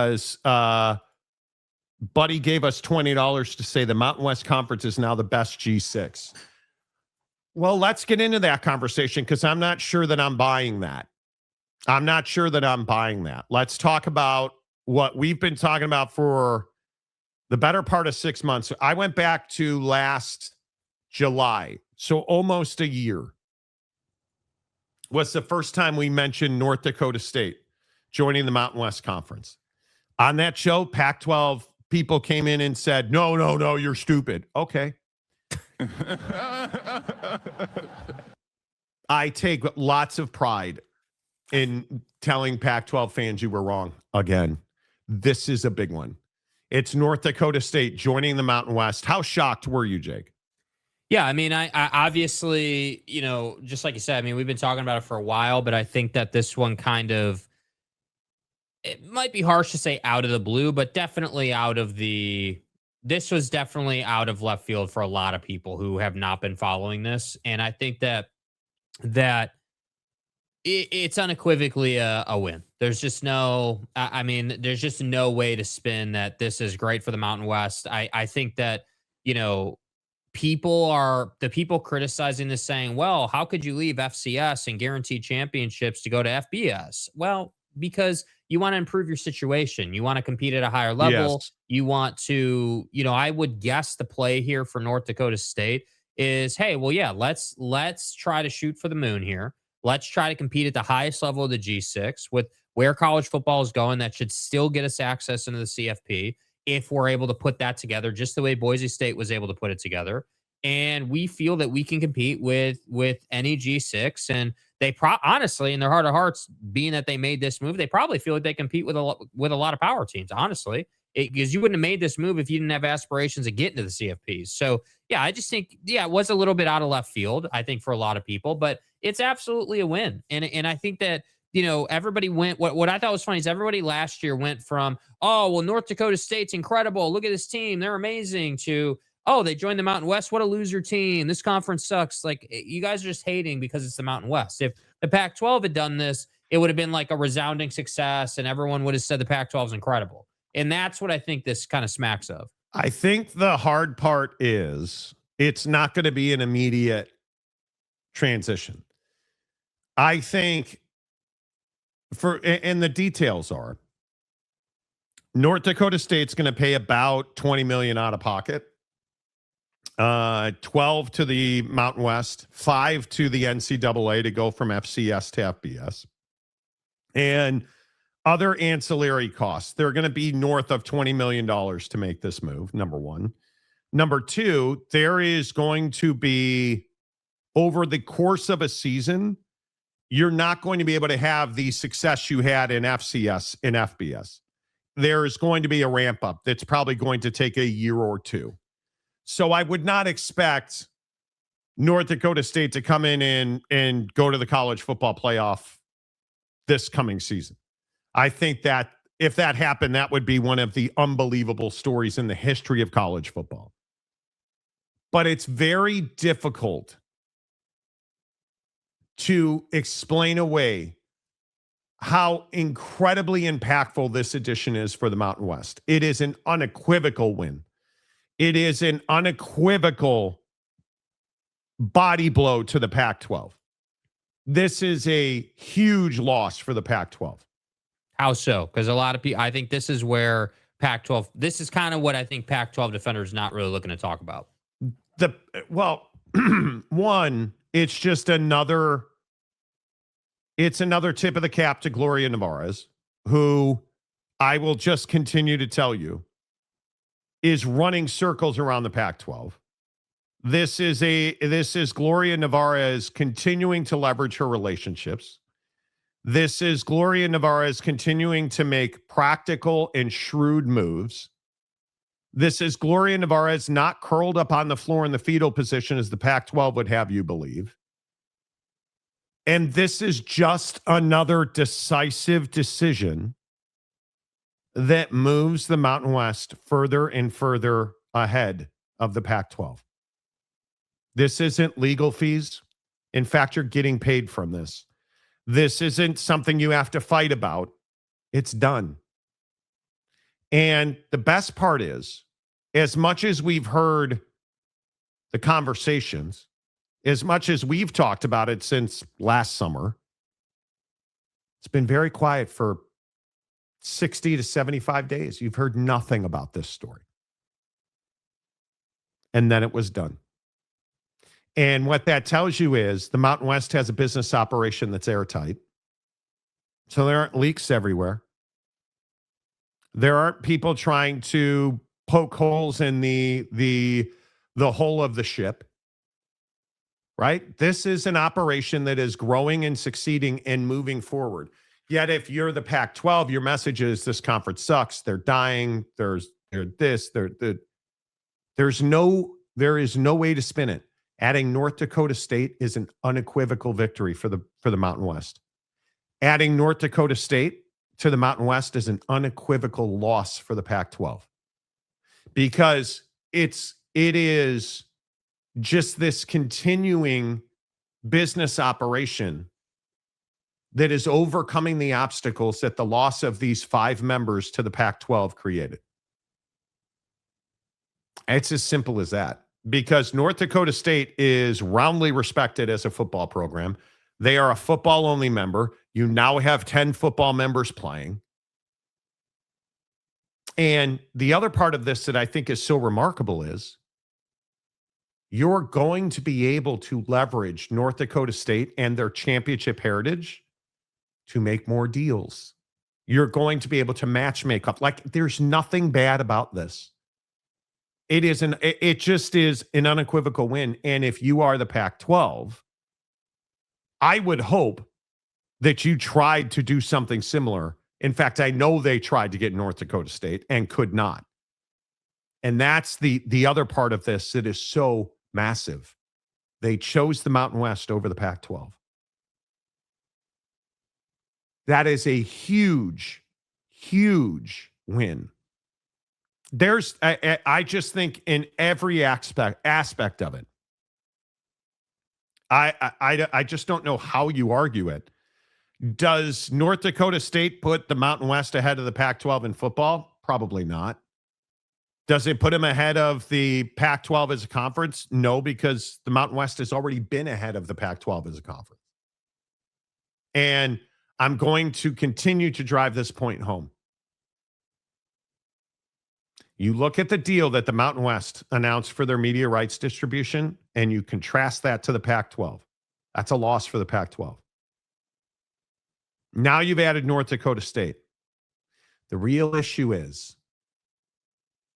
because Buddy gave us $20 to say the Mountain West Conference is now the best G6. Well, let's get into that conversation because I'm not sure that I'm buying that. Let's talk about what we've been talking about for the better part of 6 months. I went back to last July, so almost a year, was the first time we mentioned North Dakota State joining the Mountain West Conference. On that show, Pac-12 people came in and said, no, you're stupid. Okay. I take lots of pride in telling Pac-12 fans you were wrong again. This is a big one. It's North Dakota State joining the Mountain West. How shocked were you, Jake? Yeah, I mean, I obviously, just like you said, I mean, we've been talking about it for a while, but I think that this one it might be harsh to say out of the blue, but definitely this was definitely out of left field for a lot of people who have not been following this. And I think that it's unequivocally a win. There's just there's just no way to spin that this is great for the Mountain West. I think that, the people criticizing this saying, well, how could you leave FCS and guaranteed championships to go to FBS? Well, because you want to improve your situation. You want to compete at a higher level. Yes. You want to, I would guess the play here for North Dakota State is, hey, well, yeah, let's try to shoot for the moon here. Let's try to compete at the highest level of the G6 with where college football is going. That should still get us access into the CFP if we're able to put that together just the way Boise State was able to put it together. And we feel that we can compete with any G6. And they honestly, in their heart of hearts, being that they made this move, they probably feel like they compete with a lot of power teams, honestly. Because you wouldn't have made this move if you didn't have aspirations of getting to the CFPs. So, yeah, I just think, it was a little bit out of left field, I think, for a lot of people. But it's absolutely a win. And I think that, everybody went, what I thought was funny is everybody last year went from, oh, well, North Dakota State's incredible. Look at this team. They're amazing, to, oh, they joined the Mountain West. What a loser team. This conference sucks. Like, you guys are just hating because it's the Mountain West. If the Pac-12 had done this, it would have been like a resounding success and everyone would have said the Pac-12 is incredible. And that's what I think this kind of smacks of. I think the hard part is it's not going to be an immediate transition. I think and the details are North Dakota State's going to pay about $20 million out of pocket, 12 to the Mountain West, 5 to the NCAA to go from FCS to FBS, and other ancillary costs. They're going to be north of $20 million to make this move, number one. Number two, there is going to be, over the course of a season, you're not going to be able to have the success you had in FCS and FBS. There is going to be a ramp up that's probably going to take a year or two. So I would not expect North Dakota State to come in and go to the college football playoff this coming season. I think that if that happened, that would be one of the unbelievable stories in the history of college football. But it's very difficult to explain away how incredibly impactful this edition is for the Mountain West. It is an unequivocal win. It is an unequivocal body blow to the Pac-12. This is a huge loss for the Pac-12. How so? Because a lot of people, I think this is where Pac-12, this is kind of what I think Pac-12 defenders not really looking to talk about. One, it's just another tip of the cap to Gloria Nevarez, who I will just continue to tell you is running circles around the Pac-12. This is Gloria Nevarez continuing to leverage her relationships. This is Gloria Nevarez continuing to make practical and shrewd moves. This is Gloria Nevarez not curled up on the floor in the fetal position as the Pac-12 would have you believe. And this is just another decisive decision that moves the Mountain West further and further ahead of the Pac-12. This isn't legal fees. In fact, you're getting paid from this. This isn't something you have to fight about. It's done. And the best part is, as much as we've heard the conversations, as much as we've talked about it since last summer, it's been very quiet for 60 to 75 days. You've heard nothing about this story. And then it was done. And what that tells you is the Mountain West has a business operation that's airtight. So there aren't leaks everywhere. There aren't people trying to poke holes in the hull of the ship. Right? This is an operation that is growing and succeeding and moving forward. Yet if you're the Pac-12, your message is this conference sucks. They're dying. There is no way to spin it. Adding North Dakota State is an unequivocal victory for the Mountain West. Adding North Dakota State to the Mountain West is an unequivocal loss for the Pac-12. Because it is just this continuing business operation that is overcoming the obstacles that the loss of these 5 members to the Pac-12 created. It's as simple as that. Because North Dakota State is roundly respected as a football program. They are a football-only member. You now have 10 football members playing. And the other part of this that I think is so remarkable is you're going to be able to leverage North Dakota State and their championship heritage to make more deals. You're going to be able to match make up. Like, there's nothing bad about this. It just is an unequivocal win. And if you are the Pac-12, I would hope that you tried to do something similar. In fact, I know they tried to get North Dakota State and could not. And that's the other part of this that is so massive. They chose the Mountain West over the Pac-12. That is a huge, huge win. I just think in every aspect of it, I just don't know how you argue it. Does North Dakota State put the Mountain West ahead of the Pac-12 in football? Probably not. Does it put them ahead of the Pac-12 as a conference? No, because the Mountain West has already been ahead of the Pac-12 as a conference. And I'm going to continue to drive this point home. You look at the deal that the Mountain West announced for their media rights distribution, and you contrast that to the Pac-12. That's a loss for the Pac-12. Now you've added North Dakota State. The real issue is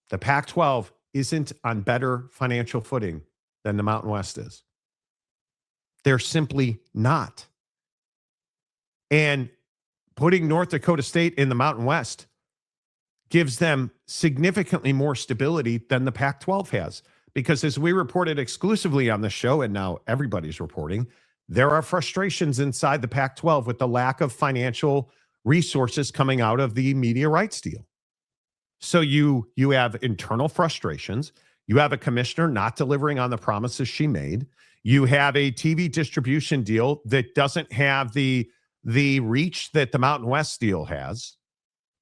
the Pac-12 isn't on better financial footing than the Mountain West is. They're simply not. And putting North Dakota State in the Mountain West gives them significantly more stability than the Pac-12 has. Because as we reported exclusively on the show, and now everybody's reporting, there are frustrations inside the Pac-12 with the lack of financial resources coming out of the media rights deal. So you have internal frustrations. You have a commissioner not delivering on the promises she made. You have a TV distribution deal that doesn't have the reach that the Mountain West deal has.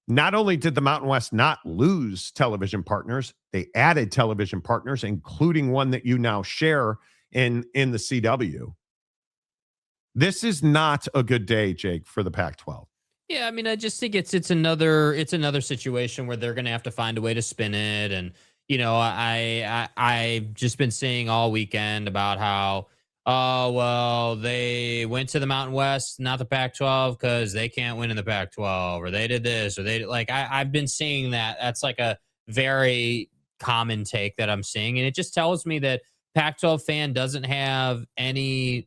Not only did the Mountain West not lose television partners, they added television partners, including one that you now share in the CW. This is not a good day, Jake, for the Pac-12. Yeah, I mean, I just think it's another situation where they're going to have to find a way to spin it. And I've just been seeing all weekend about how, oh, well, they went to the Mountain West, not the Pac-12, because they can't win in the Pac-12, or they did this, or they like. I've been seeing that. That's like a very common take that I'm seeing, and it just tells me that Pac-12 fan doesn't have any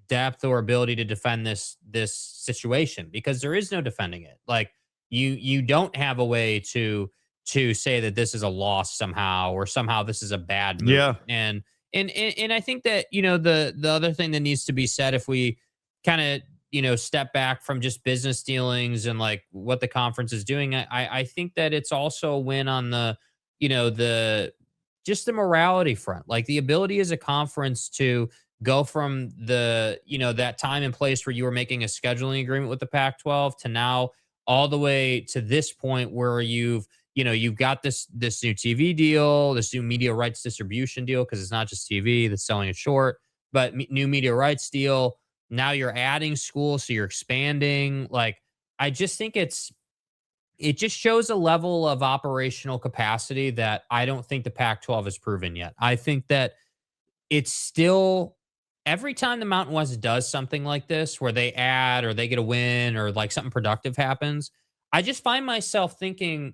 depth or ability to defend this situation, because there is no defending it. Like you don't have a way to say that this is a loss somehow, or somehow this is a bad move. Yeah. And I think that, the other thing that needs to be said, if we kind of, step back from just business dealings and like what the conference is doing, I think that it's also a win on the just the morality front, like the ability as a conference to go from that time and place where you were making a scheduling agreement with the Pac-12 to now all the way to this point where you've got this new TV deal, this new media rights distribution deal, because it's not just TV that's selling it short, but new media rights deal. Now you're adding schools, so you're expanding. Like, I just think it just shows a level of operational capacity that I don't think the Pac-12 has proven yet. I think that it's still, every time the Mountain West does something like this, where they add or they get a win or like something productive happens, I just find myself thinking,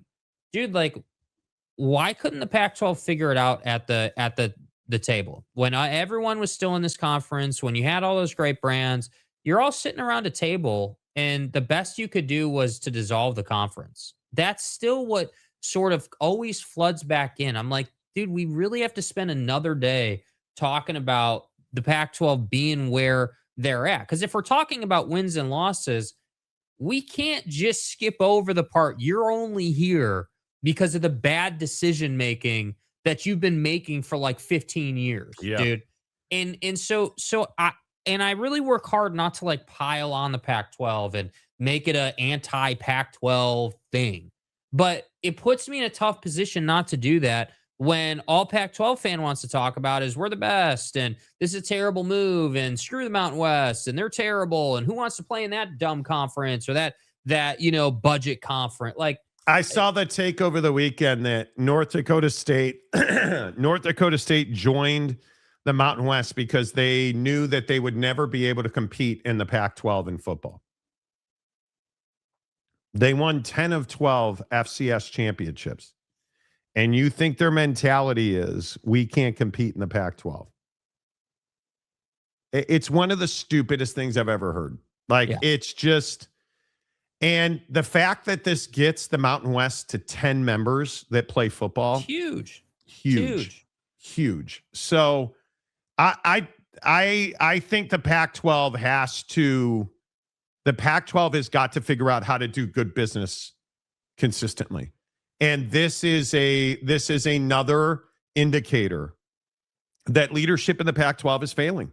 dude, like, why couldn't the Pac-12 figure it out at the table when everyone was still in this conference? When you had all those great brands, you're all sitting around a table, and the best you could do was to dissolve the conference. That's still what sort of always floods back in. I'm like, dude, we really have to spend another day talking about the Pac-12 being where they're at. Because if we're talking about wins and losses, we can't just skip over the part you're only here because of the bad decision making that you've been making for like 15 years, dude. And I really work hard not to like pile on the Pac-12 and make it a anti-Pac-12 thing. But it puts me in a tough position not to do that when all Pac-12 fan wants to talk about is we're the best and this is a terrible move and screw the Mountain West and they're terrible and who wants to play in that dumb conference or that budget conference. Like, I saw the take over the weekend that North Dakota State joined the Mountain West because they knew that they would never be able to compete in the Pac-12 in football. They won 10 of 12 FCS championships. And you think their mentality is we can't compete in the Pac-12. It's one of the stupidest things I've ever heard. Like, It's just, and the fact that this gets the Mountain West to 10 members that play football. Huge. So I think the Pac-12 has got to figure out how to do good business consistently. And this is another indicator that leadership in the Pac-12 is failing.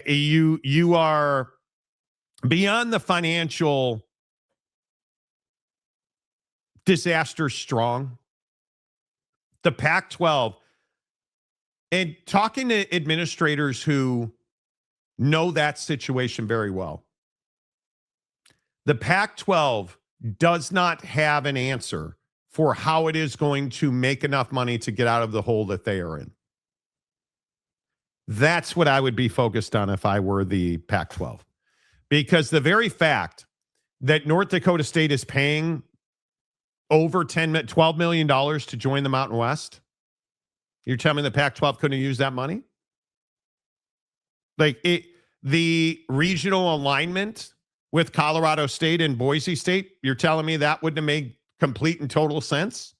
You are beyond the financial disaster strong. The Pac-12, and talking to administrators who know that situation very well, the Pac-12 does not have an answer for how it is going to make enough money to get out of the hole that they are in. That's what I would be focused on if I were the Pac-12. Because the very fact that North Dakota State is paying over $12 million to join the Mountain West, you're telling me the Pac-12 couldn't use that money? Like, the regional alignment with Colorado State and Boise State, you're telling me that wouldn't have made complete and total sense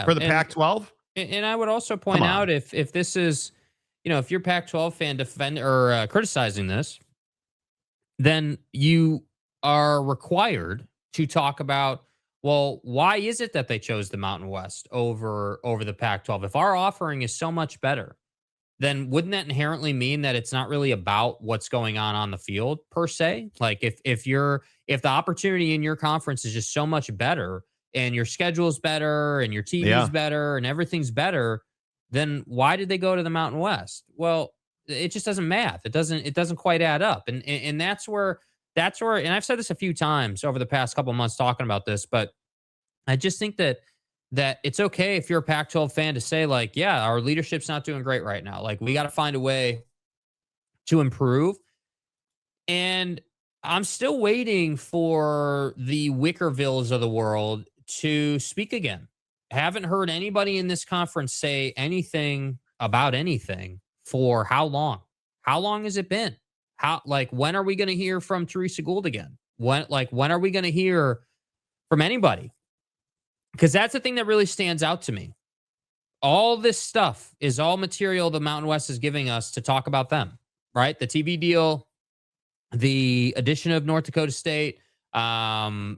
for the Pac-12? And I would also point out, if this is, if you're a Pac-12 fan criticizing this, then you are required to talk about, well, why is it that they chose the Mountain West over the Pac-12? If our offering is so much better, then wouldn't that inherently mean that it's not really about what's going on the field per se? Like, if the opportunity in your conference is just so much better and your schedule's better and your TV's better and everything's better, then why did they go to the Mountain West? Well, it just doesn't math. It doesn't quite add up. And that's where, and I've said this a few times over the past couple of months talking about this, but I just think that it's okay if you're a Pac-12 fan to say, like, yeah, our leadership's not doing great right now. Like, we got to find a way to improve. And I'm still waiting for the Wickervilles of the world to speak again. Haven't heard anybody in this conference say anything about anything for how long? How long has it been? When are we going to hear from Teresa Gould again? When are we going to hear from anybody? Because that's the thing that really stands out to me. All this stuff is all material the Mountain West is giving us to talk about them, right? The TV deal, the addition of North Dakota State, the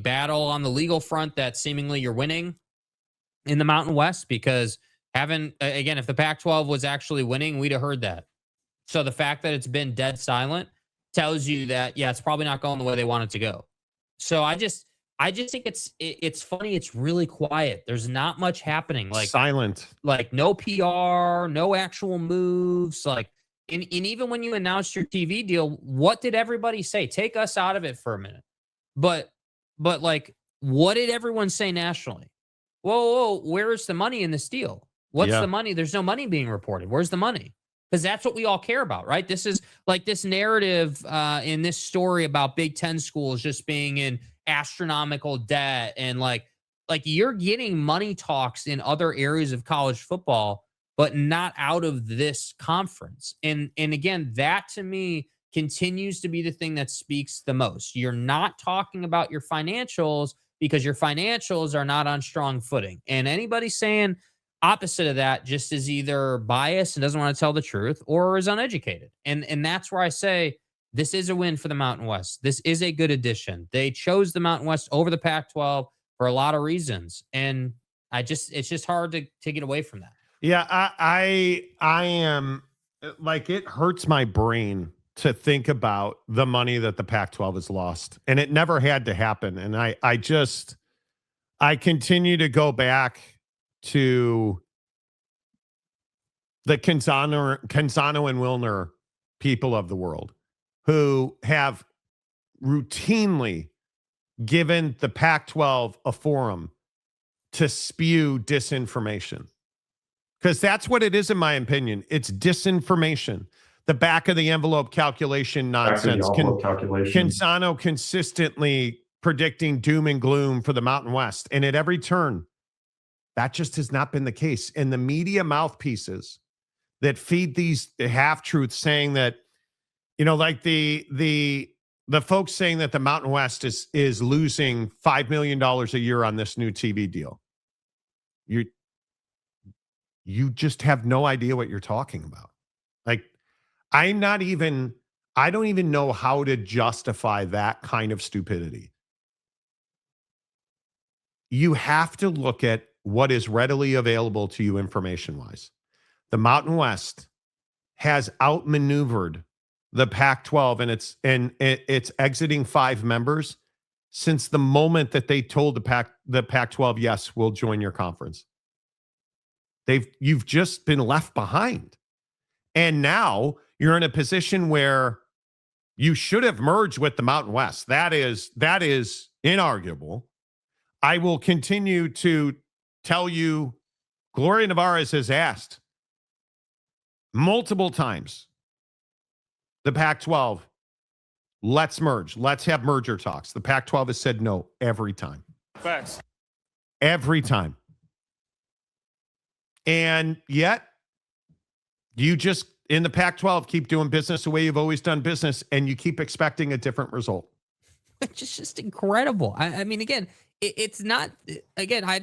battle on the legal front that seemingly you're winning in the Mountain West, because if the Pac-12 was actually winning, we'd have heard that. So the fact that it's been dead silent tells you that, it's probably not going the way they want it to go. So I just think it's funny. It's really quiet. There's not much happening. Silent. Like no PR, no actual moves. Like, and even when you announced your TV deal, what did everybody say? Take us out of it for a minute. But like, what did everyone say nationally? Whoa, where's the money in this deal? What's Yeah. the money? There's no money being reported. Where's the money? Because that's what we all care about, right? This is like this narrative in this story about Big Ten schools just being in astronomical debt, and like you're getting money talks in other areas of college football, but not out of this conference. And again, that to me continues to be the thing that speaks the most. You're not talking about your financials because your financials are not on strong footing. And anybody saying opposite of that just is either biased and doesn't want to tell the truth or is uneducated. And that's where I say this is a win for the Mountain West. This is a good addition. They chose the Mountain West over the Pac-12 for a lot of reasons. And it's just hard to get away from that. Yeah, I am like, it hurts my brain to think about the money that the Pac-12 has lost, and it never had to happen. And I continue to go back to the Canzano and Wilner people of the world who have routinely given the Pac-12 a forum to spew disinformation. Because that's what it is, in my opinion. It's disinformation. The back of the envelope calculation nonsense. Canzano consistently predicting doom and gloom for the Mountain West. And at every turn, that just has not been the case. And the media mouthpieces that feed these half-truths saying that, like the folks saying that the Mountain West is losing $5 million a year on this new TV deal. You just have no idea what you're talking about. Like, I don't even know how to justify that kind of stupidity. You have to look at what is readily available to you information-wise. The Mountain West has outmaneuvered the Pac-12 and it's exiting 5 members since the moment that they told the Pac-12, yes, we'll join your conference. You've just been left behind. And now you're in a position where you should have merged with the Mountain West. That is inarguable. I will continue to tell you, Gloria Nevarez has asked multiple times the Pac-12, let's merge. Let's have merger talks. The Pac-12 has said no every time. Facts. Every time. And yet, you just, in the Pac-12, keep doing business the way you've always done business, and you keep expecting a different result. It's just incredible. I mean, again, it's not, again, I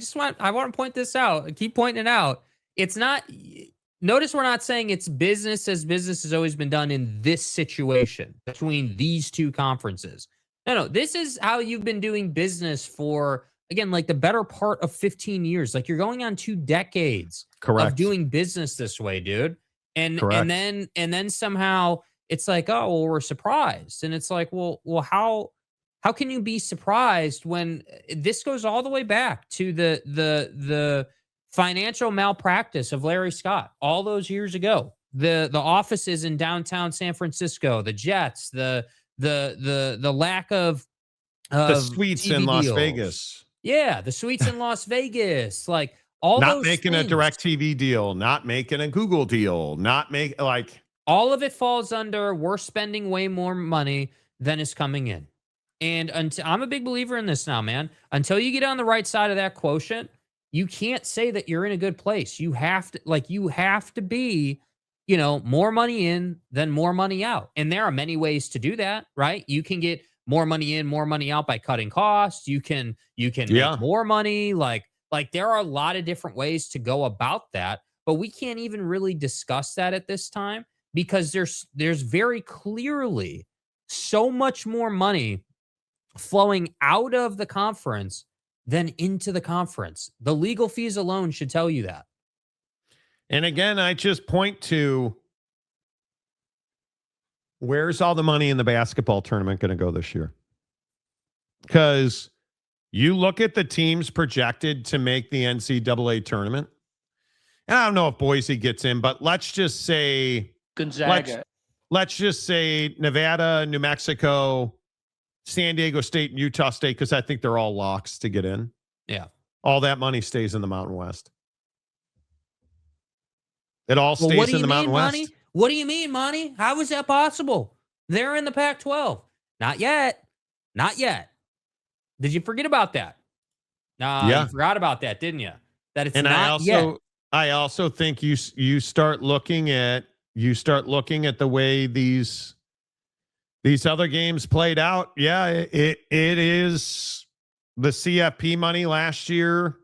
want to point this out. I keep pointing it out. It's not, notice we're not saying it's business as business has always been done in this situation between these two conferences. No, this is how you've been doing business for, again, like the better part of 15 years. Like, you're going on 2 decades of doing business this way, dude. And then somehow it's like, oh, well, we're surprised. And it's like, well, how can you be surprised when this goes all the way back to the financial malpractice of Larry Scott all those years ago? The offices in downtown San Francisco, the jets, the lack of the suites TV in Las deals. Vegas. Yeah, the suites in Las Vegas, like all not those making things. a direct TV deal, not making a Google deal, all of it falls under we're spending way more money than is coming in. And until, I'm a big believer in this now, man. Until you get on the right side of that quotient, you can't say that you're in a good place. You have to be, more money in than more money out. And there are many ways to do that, right? You can get more money in, more money out by cutting costs. You can make more money. Like there are a lot of different ways to go about that, but we can't even really discuss that at this time because there's very clearly so much more money flowing out of the conference than into the conference. The legal fees alone should tell you that. And again, I just point to, where's all the money in the basketball tournament going to go this year? because you look at the teams projected to make the NCAA tournament. And I don't know if Boise gets in, but let's just say Gonzaga. Let's just say Nevada, New Mexico, San Diego State, and Utah State, because I think they're all locks to get in. Yeah. All that money stays in the Mountain West. It all stays in the Mountain West. Monty? What do you mean, Monty? How is that possible? They're in the Pac-12. Not yet. Not yet. Did you forget about that? Yeah. You forgot about that, didn't you? That it's and not yet. I also think you start looking at the way these other games played out. Yeah, it is the CFP money last year.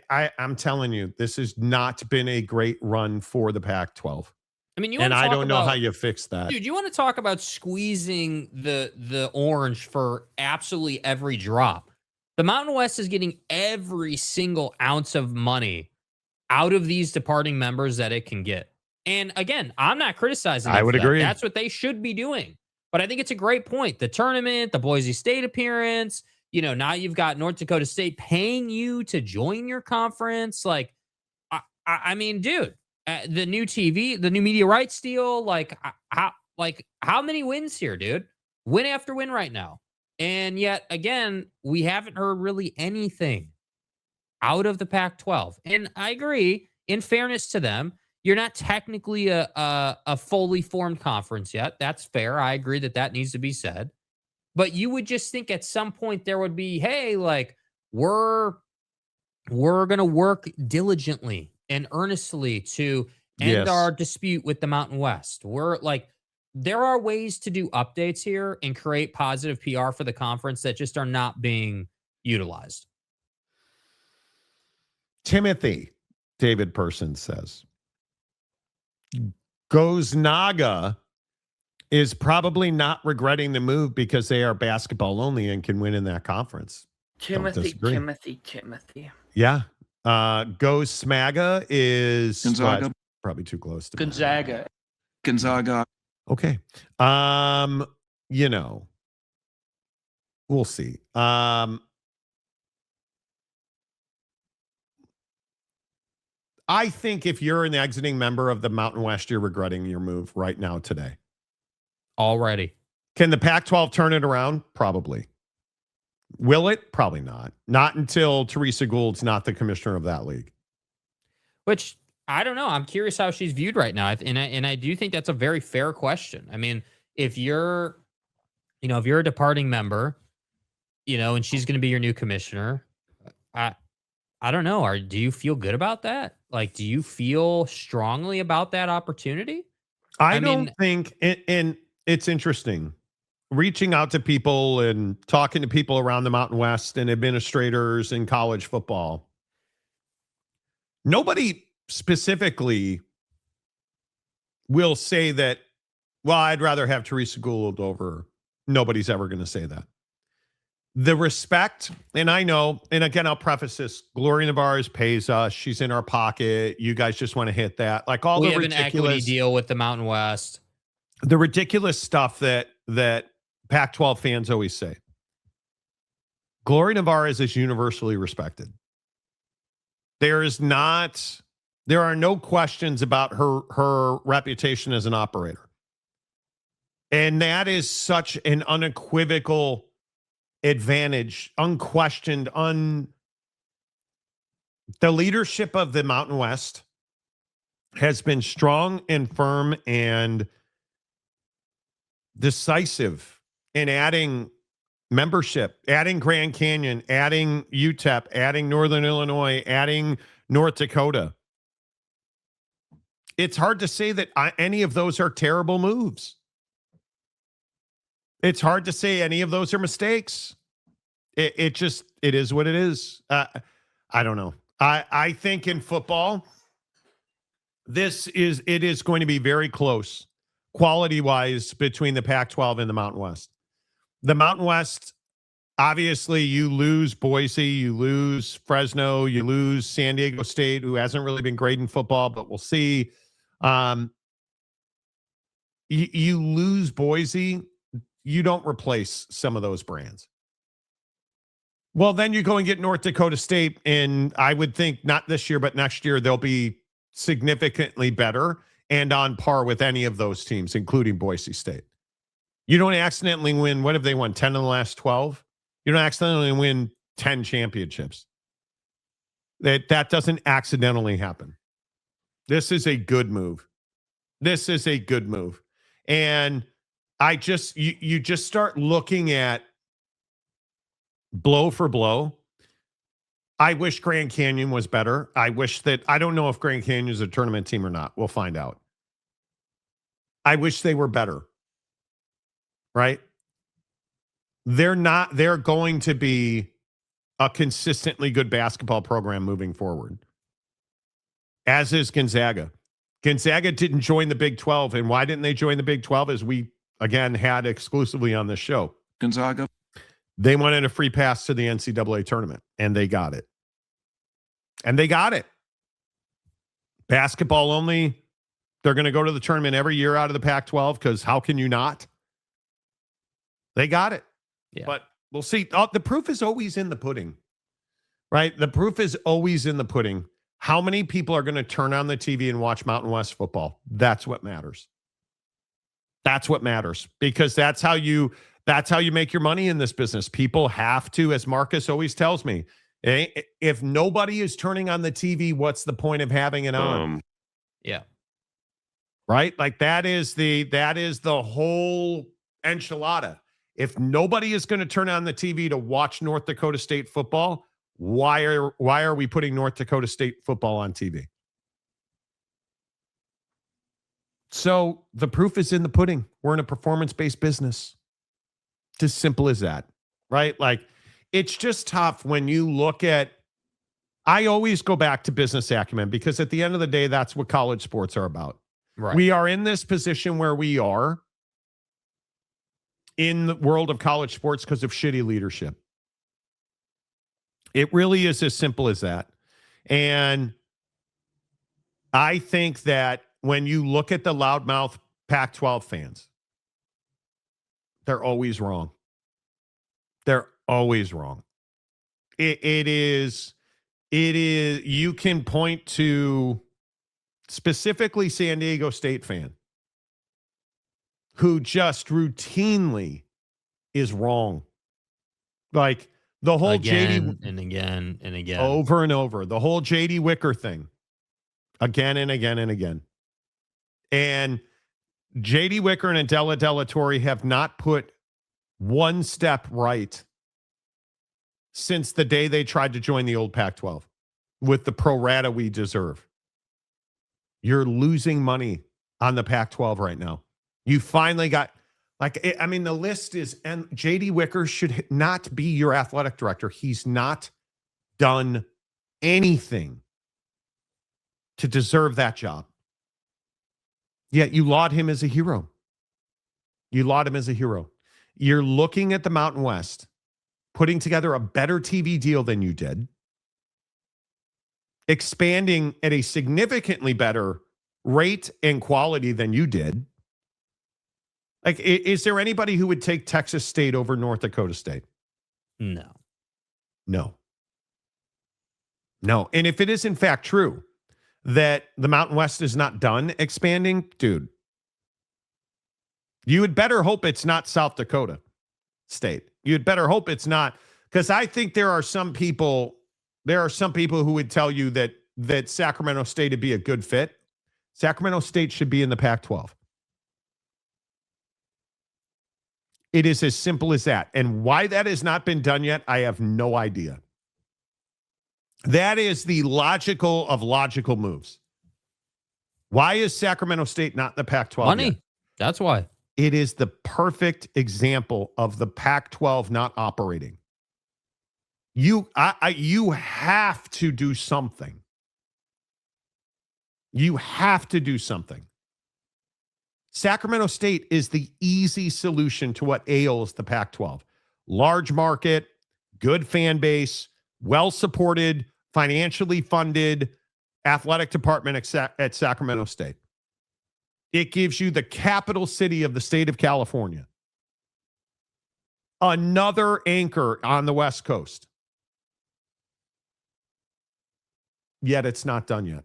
I'm telling you, this has not been a great run for the Pac-12. I mean, I don't know how you fix that. Dude, you want to talk about squeezing the orange for absolutely every drop. The Mountain West is getting every single ounce of money out of these departing members that it can get. And again, I'm not criticizing them. I would agree. That's what they should be doing. But I think it's a great point. The tournament, the Boise State appearance, now you've got North Dakota State paying you to join your conference. Like, I mean, dude, the new TV, the new media rights deal, how many wins here, dude? Win after win right now. And yet, again, we haven't heard really anything out of the Pac-12. And I agree, in fairness to them, you're not technically a fully formed conference yet. That's fair. I agree that needs to be said. But you would just think at some point there would be, hey, like, we're going to work diligently and earnestly to end our dispute with the Mountain West. We're like, there are ways to do updates here and create positive PR for the conference that just are not being utilized. Timothy, David Person says, Goes Naga is probably not regretting the move because they are basketball only and can win in that conference. Timothy. Yeah. Goes Smaga is Gonzaga. Probably too close to Gonzaga. Okay. We'll see. I think if you're an exiting member of the Mountain West, you're regretting your move right now today. Already. Can the Pac-12 turn it around? Probably. Will it? Probably not. Not until Teresa Gould's not the commissioner of that league. Which, I don't know. I'm curious how she's viewed right now. And I do think that's a very fair question. I mean, if you're a departing member, and she's going to be your new commissioner, I don't know. Do you feel good about that? Like, do you feel strongly about that opportunity? I don't think, and it's interesting, reaching out to people and talking to people around the Mountain West and administrators in college football. Nobody specifically will say that, well, I'd rather have Teresa Gould over. Nobody's ever going to say that. The respect, and I know, and again, I'll preface this, Gloria Nevarez pays us. She's in our pocket. You guys just want to hit that. Like all we the have ridiculous an equity deal with the Mountain West. The ridiculous stuff that Pac-12 fans always say. Gloria Nevarez is universally respected. There are no questions about her reputation as an operator. And that is such an unequivocal advantage, unquestioned, the leadership of the Mountain West has been strong and firm and decisive in adding membership, adding Grand Canyon, adding UTEP, adding Northern Illinois, adding North Dakota. It's hard to say that any of those are terrible moves. It's hard to say any of those are mistakes. It is what it is. I don't know. I think in football, it is going to be very close quality-wise between the Pac-12 and the Mountain West. The Mountain West, obviously, you lose Boise, you lose Fresno, you lose San Diego State, who hasn't really been great in football, but we'll see. You lose Boise, you don't replace some of those brands. Well, then you go and get North Dakota State, and I would think not this year, but next year they'll be significantly better and on par with any of those teams, including Boise State. You don't accidentally win. What have they won? 10 in the last 12? You don't accidentally win 10 championships. That doesn't accidentally happen. This is a good move. This is a good move. And you just start looking at blow for blow. I wish Grand Canyon was better. I don't know if Grand Canyon is a tournament team or not. We'll find out. I wish they were better. Right? They're not. They're going to be a consistently good basketball program moving forward. As is Gonzaga. Gonzaga didn't join the Big 12. And why didn't they join the Big 12? As we, again, had exclusively on this show. Gonzaga. They wanted a free pass to the NCAA tournament, and they got it. And they got it. Basketball only. They're going to go to the tournament every year out of the Pac-12 because how can you not? They got it. Yeah. But we'll see. The proof is always in the pudding, right? The proof is always in the pudding. How many people are going to turn on the TV and watch Mountain West football? That's what matters. That's what matters, because that's how you make your money in this business. People have to, as Marcus always tells me, if nobody is turning on the TV, what's the point of having it on? Yeah. Right? Like that is the whole enchilada. If nobody is going to turn on the TV to watch North Dakota State football, why are we putting North Dakota State football on TV? So the proof is in the pudding. We're in a performance-based business. It's as simple as that, right? Like, it's just tough when you look at, I always go back to business acumen because at the end of the day, that's what college sports are about. Right. We are in this position where we are in the world of college sports because of shitty leadership. It really is as simple as that. And I think that when you look at the loudmouth Pac-12 fans, they're always wrong. They're always wrong. It is, you can point to specifically San Diego State fan who just routinely is wrong. Like the whole again JD and again and again. over and over, the whole JD Wicker thing again and again and again. And JD Wicker and Adela Della Torre have not put one step right since the day they tried to join the old Pac-12 with the pro rata we deserve. You're losing money on the Pac-12 right now. You finally got, the list is, and JD Wicker should not be your athletic director. He's not done anything to deserve that job. Yet you laud him as a hero. You laud him as a hero. You're looking at the Mountain West, putting together a better TV deal than you did, expanding at a significantly better rate and quality than you did. Like, is there anybody who would take Texas State over North Dakota State? No. And if it is in fact true that the Mountain West is not done expanding, dude, you had better hope it's not South Dakota State. You'd better hope it's not, because I think there are some people who would tell you that Sacramento State would be a good fit. Sacramento State should be in the Pac-12. It is as simple as that. And why that has not been done yet, I have no idea. That is the logical of logical moves. Why is Sacramento State not in the Pac-12 Money. yet? That's why. It is the perfect example of the Pac-12 not operating. You have to do something. You have to do something. Sacramento State is the easy solution to what ails the Pac-12. Large market, good fan base, well-supported, financially funded athletic department at Sacramento State. It gives you the capital city of the state of California. Another anchor on the West Coast. yet it's not done yet.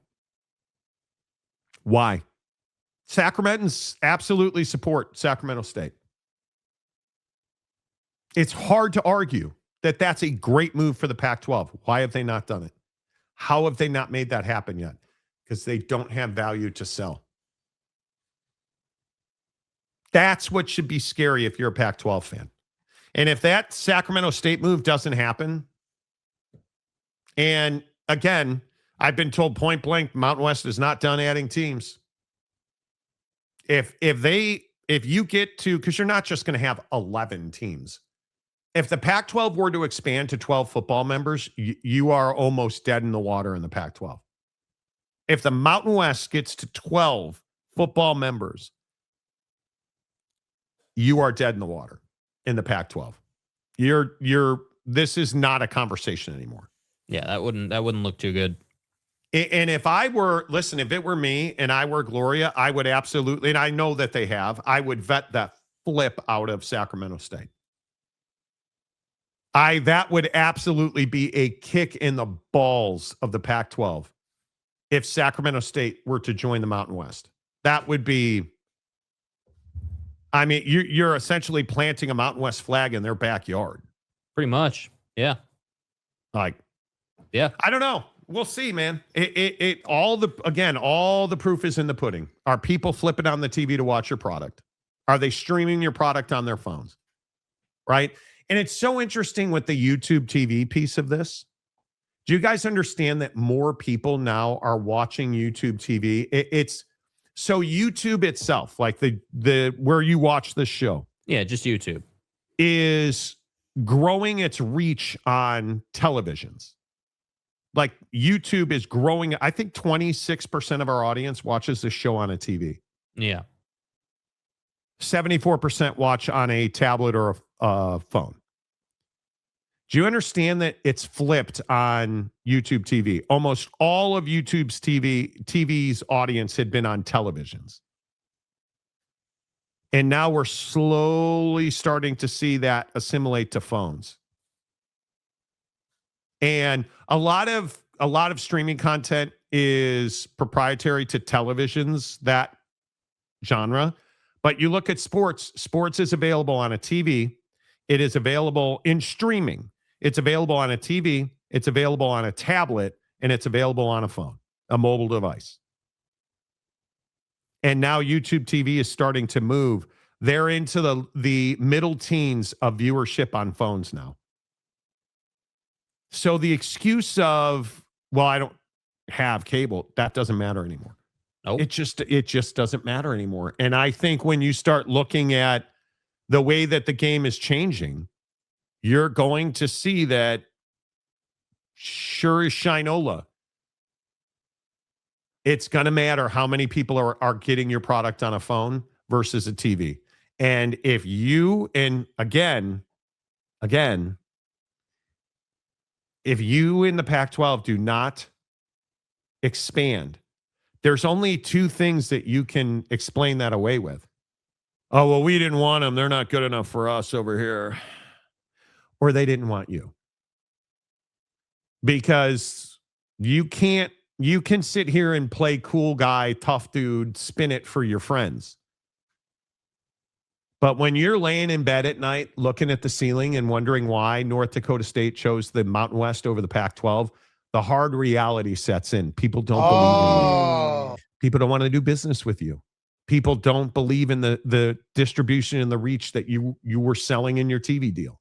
Why? Sacramentans absolutely support Sacramento State. It's hard to argue that that's a great move for the Pac-12. Why have they not done it? How have they not made that happen yet? Because they don't have value to sell. That's what should be scary if you're a Pac-12 fan. And if that Sacramento State move doesn't happen, and again, I've been told point blank, Mountain West is not done adding teams. If you get to, because you're not just going to have 11 teams. If the Pac-12 were to expand to 12 football members, you are almost dead in the water in the Pac-12. If the Mountain West gets to 12 football members, you are dead in the water in the Pac-12. This is not a conversation anymore. Yeah, that wouldn't look too good. And if it were me and I were Gloria, I would absolutely, and I know that they have, I would vet that flip out of Sacramento State. That would absolutely be a kick in the balls of the Pac-12 if Sacramento State were to join the Mountain West. That would be, I mean, you're essentially planting a Mountain West flag in their backyard. Pretty much. Yeah. Yeah. I don't know. We'll see, man. All the proof is in the pudding. Are people flipping on the TV to watch your product? Are they streaming your product on their phones? Right? And it's so interesting with the YouTube TV piece of this. Do you guys understand that more people now are watching YouTube TV? It's so YouTube itself, like the where you watch this show. Yeah, just YouTube. Is growing its reach on televisions. Like YouTube is growing. I think 26% of our audience watches this show on a TV. Yeah. 74% watch on a tablet or a phone. Do you understand that it's flipped on YouTube TV? Almost all of YouTube's TV's audience had been on televisions. And now we're slowly starting to see that assimilate to phones. And a lot of streaming content is proprietary to televisions, that genre. But you look at sports. Sports is available on a TV. It is available in streaming. It's available on a TV. It's available on a tablet. And it's available on a phone, a mobile device. And now YouTube TV is starting to move. They're into the middle teens of viewership on phones now. So the excuse of, well, I don't have cable, that doesn't matter anymore. Nope. It just doesn't matter anymore. And I think when you start looking at the way that the game is changing, you're going to see that sure as Shinola, it's going to matter how many people are getting your product on a phone versus a TV. And if you, and again, if you in the Pac-12 do not expand, there's only two things that you can explain that away with. Oh, well, we didn't want them. They're not good enough for us over here. Or they didn't want you. Because you can sit here and play cool guy, tough dude, spin it for your friends. But when you're laying in bed at night, looking at the ceiling and wondering why North Dakota State chose the Mountain West over the Pac-12, the hard reality sets in. People don't believe in you. People don't want to do business with you. People don't believe in the distribution and the reach that you were selling in your TV deal.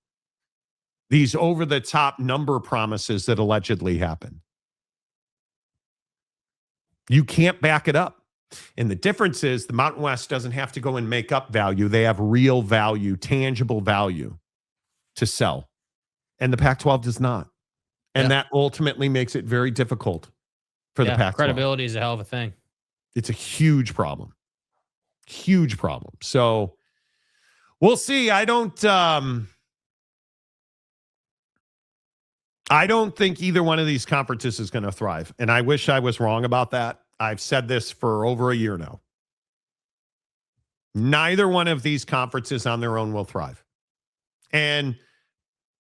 These over-the-top number promises that allegedly happened. You can't back it up. And the difference is the Mountain West doesn't have to go and make up value. They have real value, tangible value to sell. And the Pac-12 does not. And that ultimately makes it very difficult for the Pac-12. Credibility is a hell of a thing. It's a huge problem. Huge problem. So we'll see. I don't think either one of these conferences is going to thrive. And I wish I was wrong about that. I've said this for over a year now. Neither one of these conferences on their own will thrive. And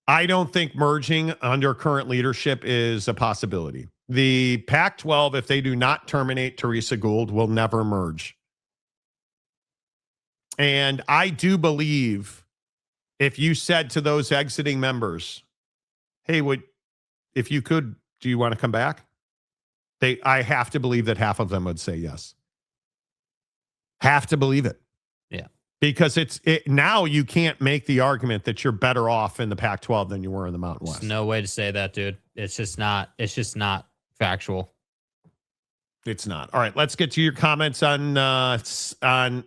I don't think merging under current leadership is a possibility. The Pac-12, if they do not terminate Teresa Gould, will never merge. And I do believe if you said to those exiting members, hey, if you could, do you want to come back? I have to believe that half of them would say yes. Have to believe it. Yeah. Because now you can't make the argument that you're better off in the Pac-12 than you were in the Mountain West. There's no way to say that, dude. It's just not factual. It's not. All right, let's get to your comments on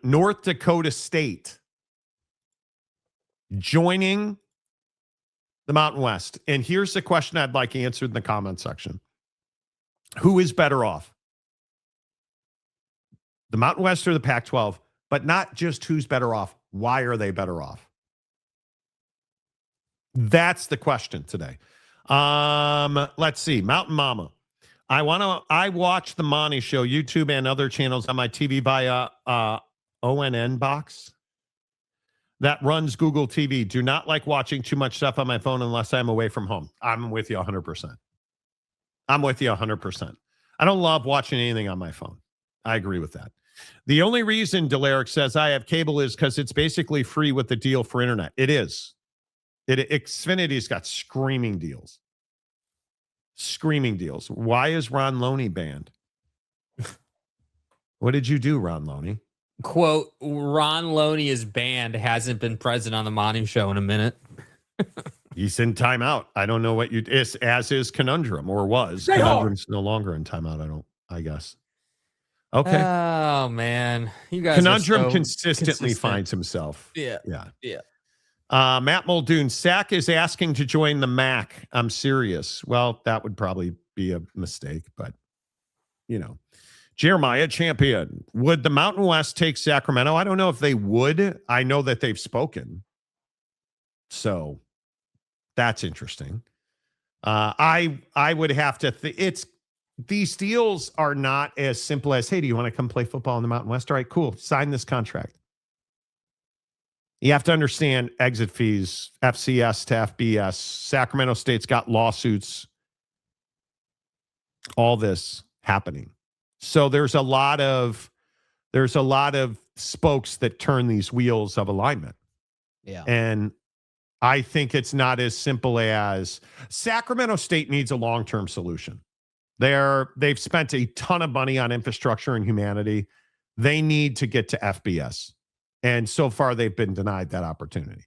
North Dakota State joining the Mountain West. And here's the question I'd like answered in the comment section. Who is better off? The Mountain West or the Pac-12? But not just who's better off. Why are they better off? That's the question today. Let's see. Mountain Mama. I watch the Monty show, YouTube and other channels on my TV via ONN box that runs Google TV. Do not like watching too much stuff on my phone unless I'm away from home. I'm with you 100%. I'm with you 100%. I don't love watching anything on my phone. I agree with that. The only reason Delaric says I have cable is because it's basically free with the deal for internet. It is. Xfinity's got screaming deals. Screaming deals. Why is Ron Loney banned? What did you do, Ron Loney? Quote, Ron Loney is banned, hasn't been present on the Monty show in a minute. He's in timeout. I don't know what as is Conundrum, or was. Conundrum's no longer in timeout, I guess. Okay. Oh, man. You guys Conundrum are so consistently finds himself. Yeah. Matt Muldoon, Sack is asking to join the MAC. I'm serious. Well, that would probably be a mistake, but, Jeremiah Champion, would the Mountain West take Sacramento? I don't know if they would. I know that they've spoken. So that's interesting. I would have to these deals are not as simple as, hey, do you want to come play football in the Mountain West? All right, cool. Sign this contract. You have to understand exit fees, FCS to FBS. Sacramento State's got lawsuits. All this happening. So there's a lot of spokes that turn these wheels of alignment. Yeah. And I think it's not as simple as Sacramento State needs a long-term solution. They've spent a ton of money on infrastructure and humanity. They need to get to FBS. And so far, they've been denied that opportunity.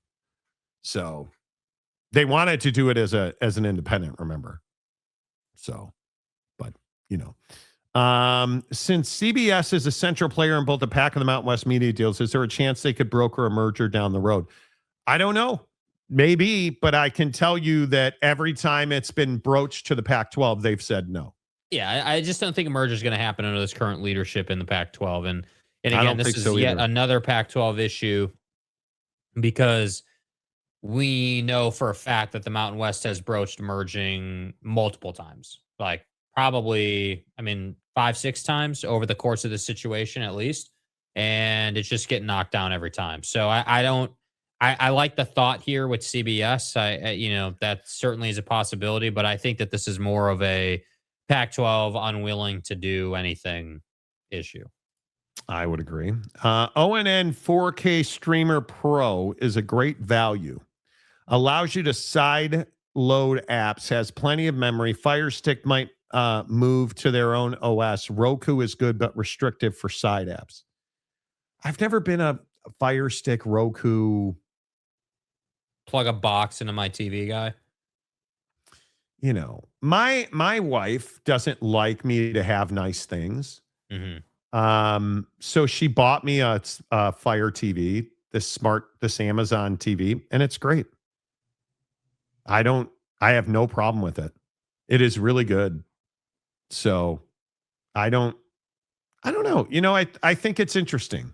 So they wanted to do it as an independent, remember? So, but, since CBS is a central player in both the Pac and the Mountain West media deals, is there a chance they could broker a merger down the road? I don't know. Maybe, but I can tell you that every time it's been broached to the Pac-12, they've said no. Yeah, I just don't think a merger is going to happen under this current leadership in the Pac-12. And again, this is yet another Pac-12 issue because we know for a fact that the Mountain West has broached merging multiple times, like probably, 5-6 times over the course of the situation at least. And it's just getting knocked down every time. So I like the thought here with CBS. That certainly is a possibility, but I think that this is more of a Pac-12 unwilling to do anything issue. I would agree. ONN 4K Streamer Pro is a great value. Allows you to side load apps, has plenty of memory. Fire Stick might move to their own OS. Roku is good, but restrictive for side apps. I've never been a Fire Stick Roku. Plug a box into my TV guy. My wife doesn't like me to have nice things. Mm-hmm. So she bought me a Fire TV, this Amazon TV, and it's great. I have no problem with it. It is really good. So I don't know. I think it's interesting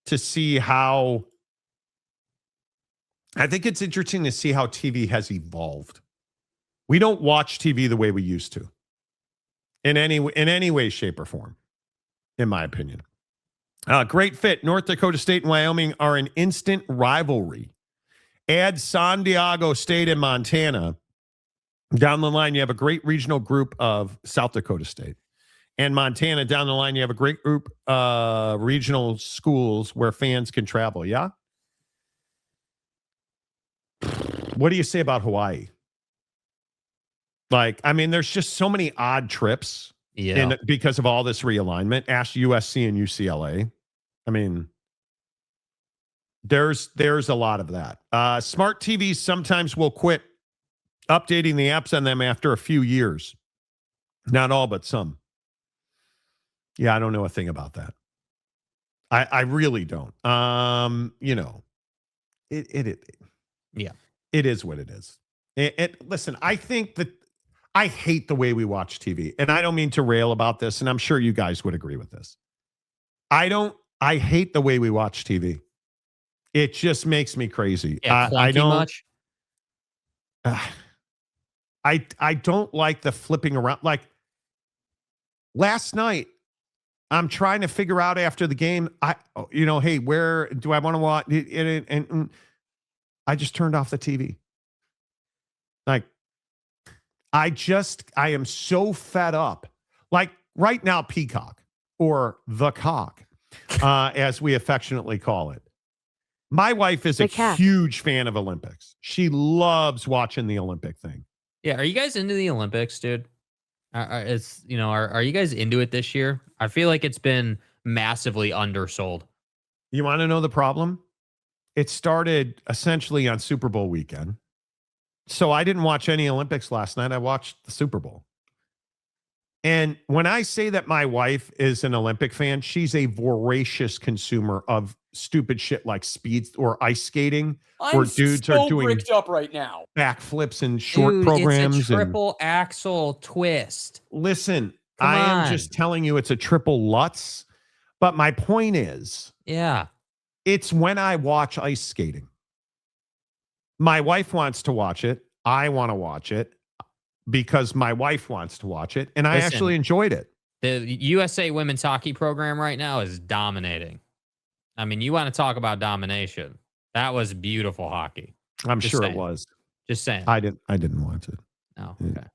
to see how TV has evolved. We don't watch TV the way we used to in any way, shape, or form, in my opinion. Great fit. North Dakota State and Wyoming are an instant rivalry. Add San Diego State and Montana, Down the line, you have a great regional group of South Dakota State. And Montana, down the line, you have a great group regional schools where fans can travel. Yeah. What do you say about Hawaii? Like, I mean, there's just so many odd trips because of all this realignment. Ask USC and UCLA. I mean, there's a lot of that. Smart TVs sometimes will quit updating the apps on them after a few years. Not all, but some. Yeah, I don't know a thing about that. I really don't. You know, it is what it is. Listen, I think that I hate the way we watch TV, and I don't mean to rail about this, and I'm sure you guys would agree with this. I hate the way we watch TV. It just makes me crazy. Yeah, I don't much. I don't like the flipping around. Like last night, I'm trying to figure out after the game, hey, where do I want to watch? And I just turned off the TV. Like, I am so fed up. Like right now, Peacock or the Cock, as we affectionately call it. My wife is a huge fan of Olympics. She loves watching the Olympic thing. Yeah, are you guys into the Olympics, dude? Are you guys into it this year? I feel like it's been massively undersold. You want to know the problem? It started essentially on Super Bowl weekend. So I didn't watch any Olympics last night. I watched the Super Bowl. And when I say that my wife is an Olympic fan, she's a voracious consumer of stupid shit like speed or ice skating, where dudes are doing bricked up right now. Backflips and short programs. It's a triple axel twist. Listen, I am just telling you it's a triple Lutz. But my point is, it's when I watch ice skating. My wife wants to watch it. I want to watch it because my wife wants to watch it. And I actually enjoyed it. The USA women's hockey program right now is dominating. I mean, you want to talk about domination. That was beautiful hockey. I'm sure it was. Just saying. I didn't watch it. Oh, okay.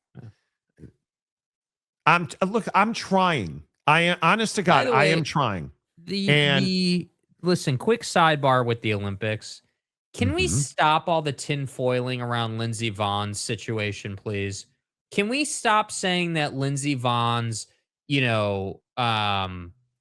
I'm trying. Honest to God, I am trying. Listen, quick sidebar with the Olympics. Can we stop all the tinfoiling around Lindsey Vohn's situation, please? Can we stop saying that Lindsey Vohn's,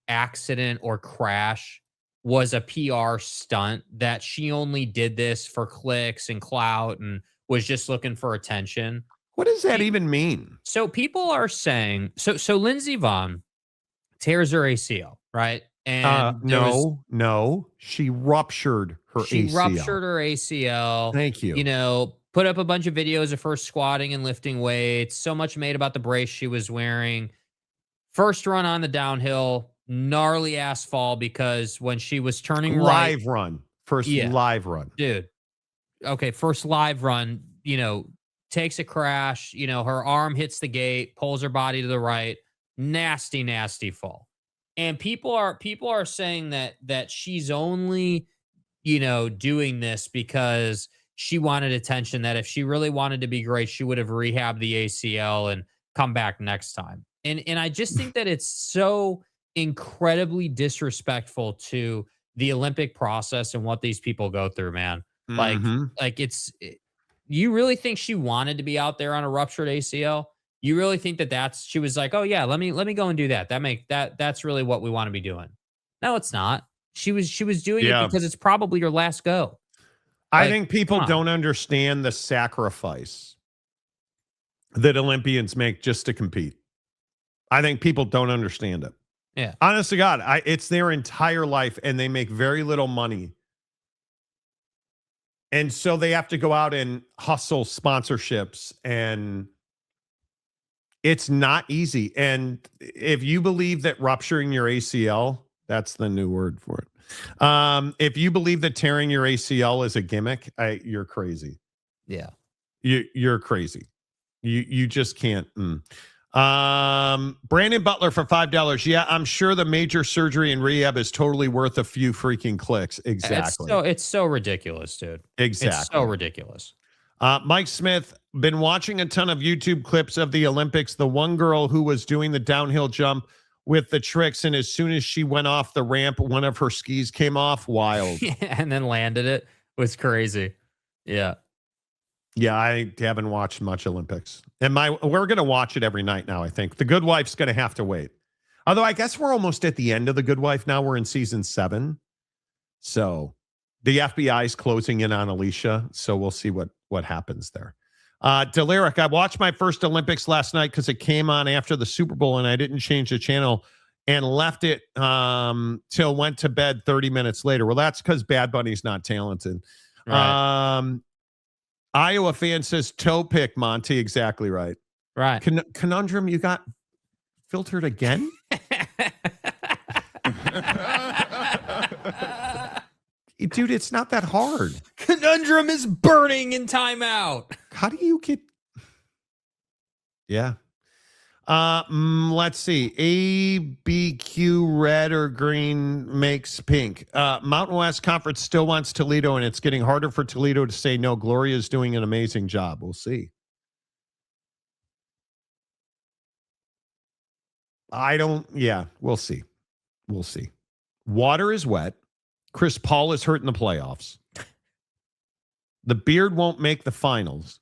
accident or crash was a PR stunt, that she only did this for clicks and clout and was just looking for attention? What does that even mean? So people are saying, so Lindsey Vonn tears her ACL, right? And no, she ruptured her ACL. She ruptured her ACL. Thank you. Put up a bunch of videos of her squatting and lifting weights. So much made about the brace she was wearing. First run on the downhill, gnarly ass fall because when she was turning live run. Dude. Okay, first live run, takes a crash, her arm hits the gate, pulls her body to the right. Nasty, nasty fall. And people are saying that she's only, doing this because she wanted attention, that if she really wanted to be great, she would have rehabbed the ACL and come back next time. And I just think that it's so incredibly disrespectful to the Olympic process and what these people go through, man. You really think she wanted to be out there on a ruptured ACL? You really think she was like, oh yeah, let me go and do that. That's really what we want to be doing. No, it's not. She was doing it because it's probably your last go. I think people don't understand the sacrifice that Olympians make just to compete. I think people don't understand it. Yeah. Honest to God, it's their entire life and they make very little money. And so they have to go out and hustle sponsorships, and it's not easy. And if you believe that rupturing your ACL, that's the new word for it. If you believe that tearing your ACL is a gimmick, you're crazy. Yeah. You're crazy. You just can't. Brandon Butler for $5. Yeah, I'm sure the major surgery and rehab is totally worth a few freaking clicks. Exactly. It's so ridiculous, dude. Exactly. It's so ridiculous. Mike Smith, been watching a ton of YouTube clips of the Olympics. The one girl who was doing the downhill jump with the tricks, and as soon as she went off the ramp, one of her skis came off. Wild. And then landed it. Was crazy. Yeah. Yeah, I haven't watched much Olympics. And we're going to watch it every night now, I think. The Good Wife's going to have to wait. Although I guess we're almost at the end of The Good Wife now. We're in season 7. So the FBI is closing in on Alicia. So we'll see what happens there. Deliric, I watched my first Olympics last night because it came on after the Super Bowl and I didn't change the channel and left it till went to bed 30 minutes later. Well, that's because Bad Bunny's not talented. Right. Iowa fan says toe pick, Monty. Exactly right. Right. Conundrum, you got filtered again? Dude, it's not that hard. Conundrum is burning in timeout. How do you get... Yeah. Let's see. ABQ red or green makes pink. Mountain West Conference still wants Toledo, and it's getting harder for Toledo to say no. Gloria is doing an amazing job. We'll see. We'll see. We'll see. Water is wet. Chris Paul is hurt in the playoffs. The beard won't make the finals.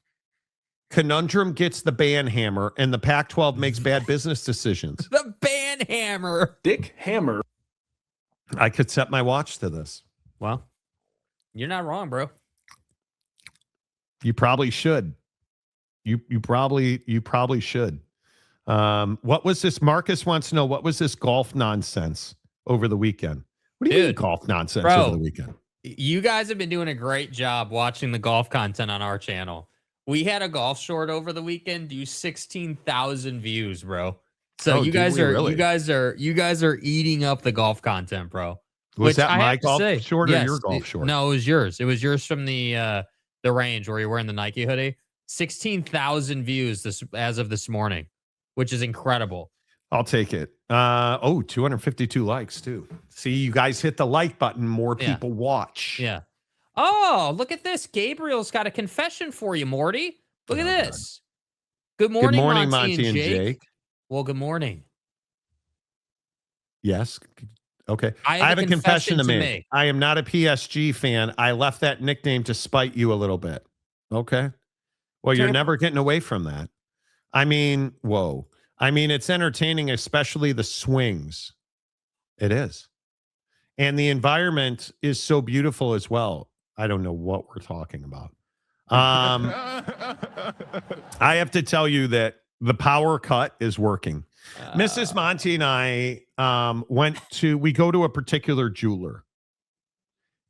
Conundrum gets the ban hammer, and the Pac-12 makes bad business decisions. The ban hammer. Dick Hammer. I could set my watch to this. Well, you're not wrong, bro. You probably should. You probably should. What was this? Marcus wants to know, what was this golf nonsense over the weekend? What do you mean golf nonsense over the weekend? You guys have been doing a great job watching the golf content on our channel. We had a golf short over the weekend do 16,000 views, bro. So you guys are eating up the golf content, bro. Was that my golf short or your golf short? No, it was yours. It was yours from the range where you're wearing the Nike hoodie. 16,000 views as of this morning, which is incredible. I'll take it. 252 likes too. See, you guys hit the like button, more people watch. Yeah. Oh, look at this. Gabriel's got a confession for you, Morty. Look at this. Good morning, Monty and Jake. Well, good morning. Yes. Okay. I have a confession to make. I am not a PSG fan. I left that nickname to spite you a little bit. Okay. Well, you're never getting away from that. I mean, whoa. I mean, it's entertaining, especially the swings. It is. And the environment is so beautiful as well. I don't know what we're talking about. I have to tell you that the power cut is working. Mrs. Monty and I we go to a particular jeweler,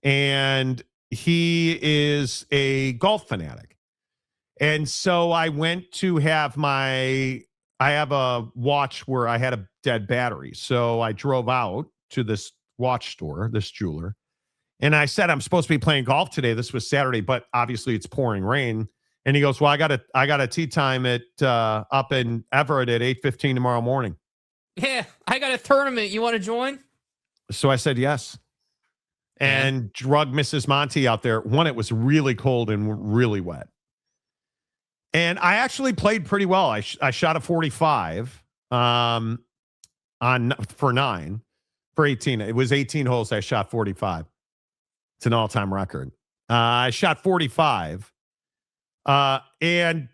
and he is a golf fanatic. And so I went to have I have a watch where I had a dead battery. So I drove out to this watch store, this jeweler. And I said, I'm supposed to be playing golf today. This was Saturday, but obviously it's pouring rain. And he goes, well, I got a tee time at up in Everett at 8:15 tomorrow morning. Yeah, I got a tournament. You want to join? So I said yes. And drug Mrs. Monty out there. One, it was really cold and really wet. And I actually played pretty well. I shot a 45 for 9 for 18. It was 18 holes. I shot 45. It's an all-time record. I shot 45. And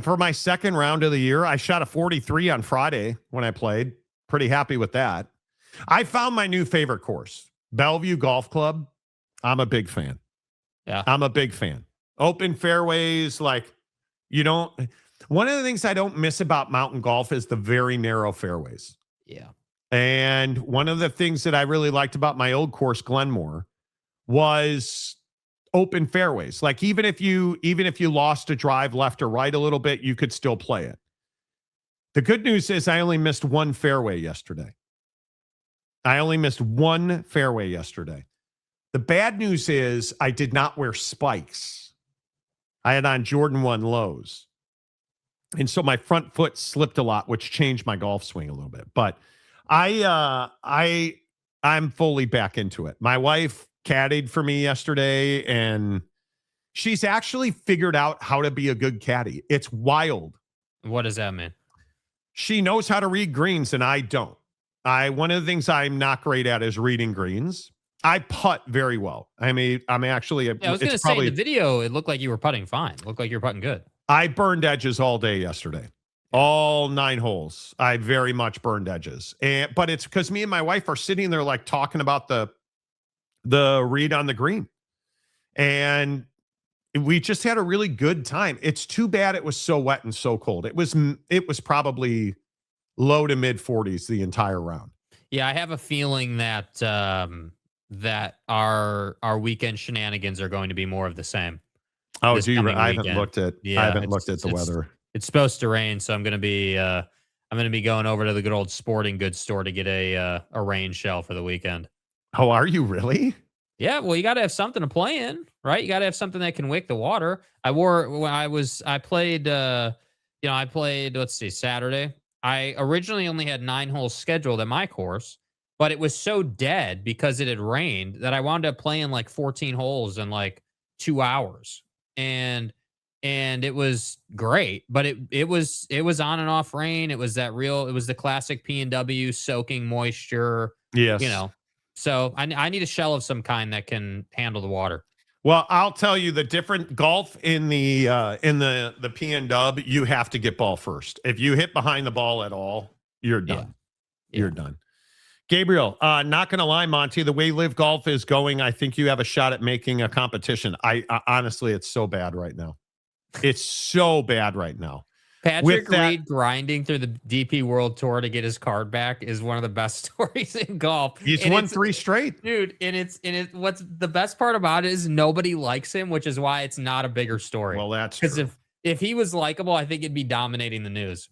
for my second round of the year, I shot a 43 on Friday when I played. Pretty happy with that. I found my new favorite course, Bellevue Golf Club. I'm a big fan. Yeah. I'm a big fan. Open fairways, one of the things I don't miss about mountain golf is the very narrow fairways. Yeah. And one of the things that I really liked about my old course, Glenmore, was open fairways. Like even if you lost a drive left or right a little bit, you could still play it. The good news is I only missed one fairway yesterday. The bad news is I did not wear spikes. I had on Jordan 1 lows. And so my front foot slipped a lot, which changed my golf swing a little bit. But I'm fully back into it. My wife caddied for me yesterday, and She's actually figured out how to be a good caddy. It's wild. What does that mean? She knows how to read greens, and I don't. One of the things I'm not great at is reading greens. I putt very well. I mean, I'm actually. Yeah, I was going to say in the video, it looked like you were putting fine. It looked like you were putting good. I burned edges all day yesterday. All 9 holes. I very much burned edges. But it's because me and my wife are sitting there like talking about the read on the green. And we just had a really good time. It's too bad it was so wet and so cold. It was probably low to mid 40s the entire round. Yeah, I have a feeling that that our weekend shenanigans are going to be more of the same. Oh, do you? I haven't looked at the weather. It's supposed to rain, so I'm going to be going over to the good old sporting goods store to get a rain shell for the weekend. Oh, are you really? Yeah, well, you got to have something to play in, right? You got to have something that can wick the water. I played, let's see, Saturday. I originally only had 9 holes scheduled at my course, but it was so dead because it had rained that I wound up playing like 14 holes in like 2 hours. And it was great, but it was on and off rain. It was the classic P&W soaking moisture. Yes. So I need a shell of some kind that can handle the water. Well, I'll tell you the different golf in the PNW, you have to get ball first. If you hit behind the ball at all, you're done. Yeah. You're done. Gabriel, not going to lie, Monty, the way Live Golf is going, I think you have a shot at making a competition. I honestly, it's so bad right now. It's so bad right now. Patrick Reed grinding through the DP World Tour to get his card back is one of the best stories in golf. He's won 3 straight, dude. And what's the best part about it is nobody likes him, which is why it's not a bigger story. Well, that's true. If he was likable, I think it'd be dominating the news.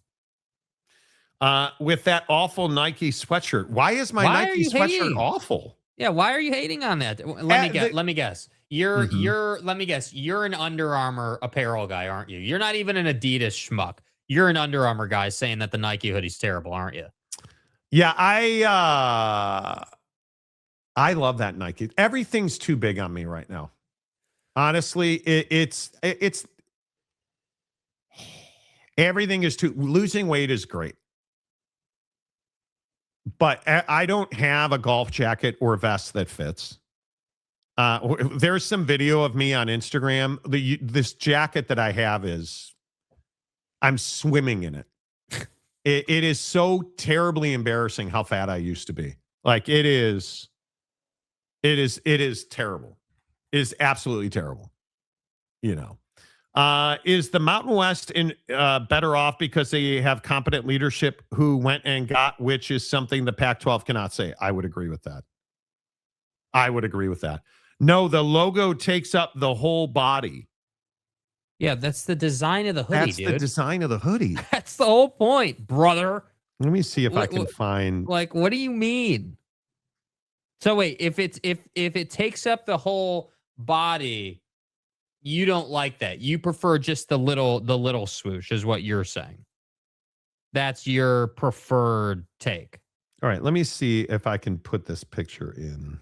With that awful Nike sweatshirt, why is my Nike sweatshirt awful? Yeah, why are you hating on that? Let me guess. Let me guess. You're an Under Armour apparel guy, aren't you? You're not even an Adidas schmuck. You're an Under Armour guy saying that the Nike hoodie's terrible, aren't you? Yeah, I love that Nike. Everything's too big on me right now. Honestly, it's everything is too. Losing weight is great, but I don't have a golf jacket or vest that fits. There's some video of me on Instagram. This jacket that I have I'm swimming in it. It is so terribly embarrassing how fat I used to be. Like it is terrible. It is absolutely terrible. Is the Mountain West better off because they have competent leadership who went and got, which is something the Pac-12 cannot say? I would agree with that. No, the logo takes up the whole body. Yeah, that's the design of the hoodie, That's the design of the hoodie. That's the whole point, brother. Let me see if I can find. Like, what do you mean? So wait, if it takes up the whole body, you don't like that. You prefer just the little swoosh, is what you're saying. That's your preferred take. All right, let me see if I can put this picture in.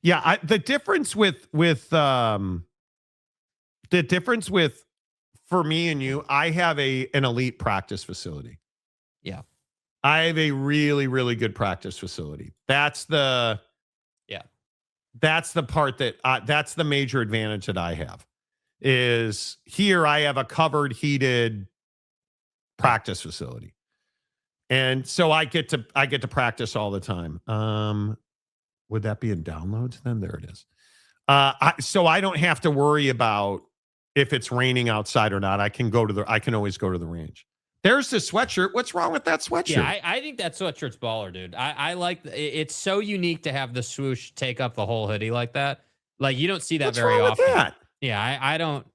Yeah, the difference with for me and you, I have an elite practice facility. Yeah. I have a really, really good practice facility. That's the part that's the major advantage that I have. Is here I have a covered, heated practice facility. And so I get to practice all the time. Would that be in downloads then? There it is. So I don't have to worry about if it's raining outside or not. I can always go to the range. There's the sweatshirt. What's wrong with that sweatshirt? Yeah, I think that sweatshirt's baller, dude. I like it's so unique to have the swoosh take up the whole hoodie like that. Like you don't see that very often. With that? Yeah, I don't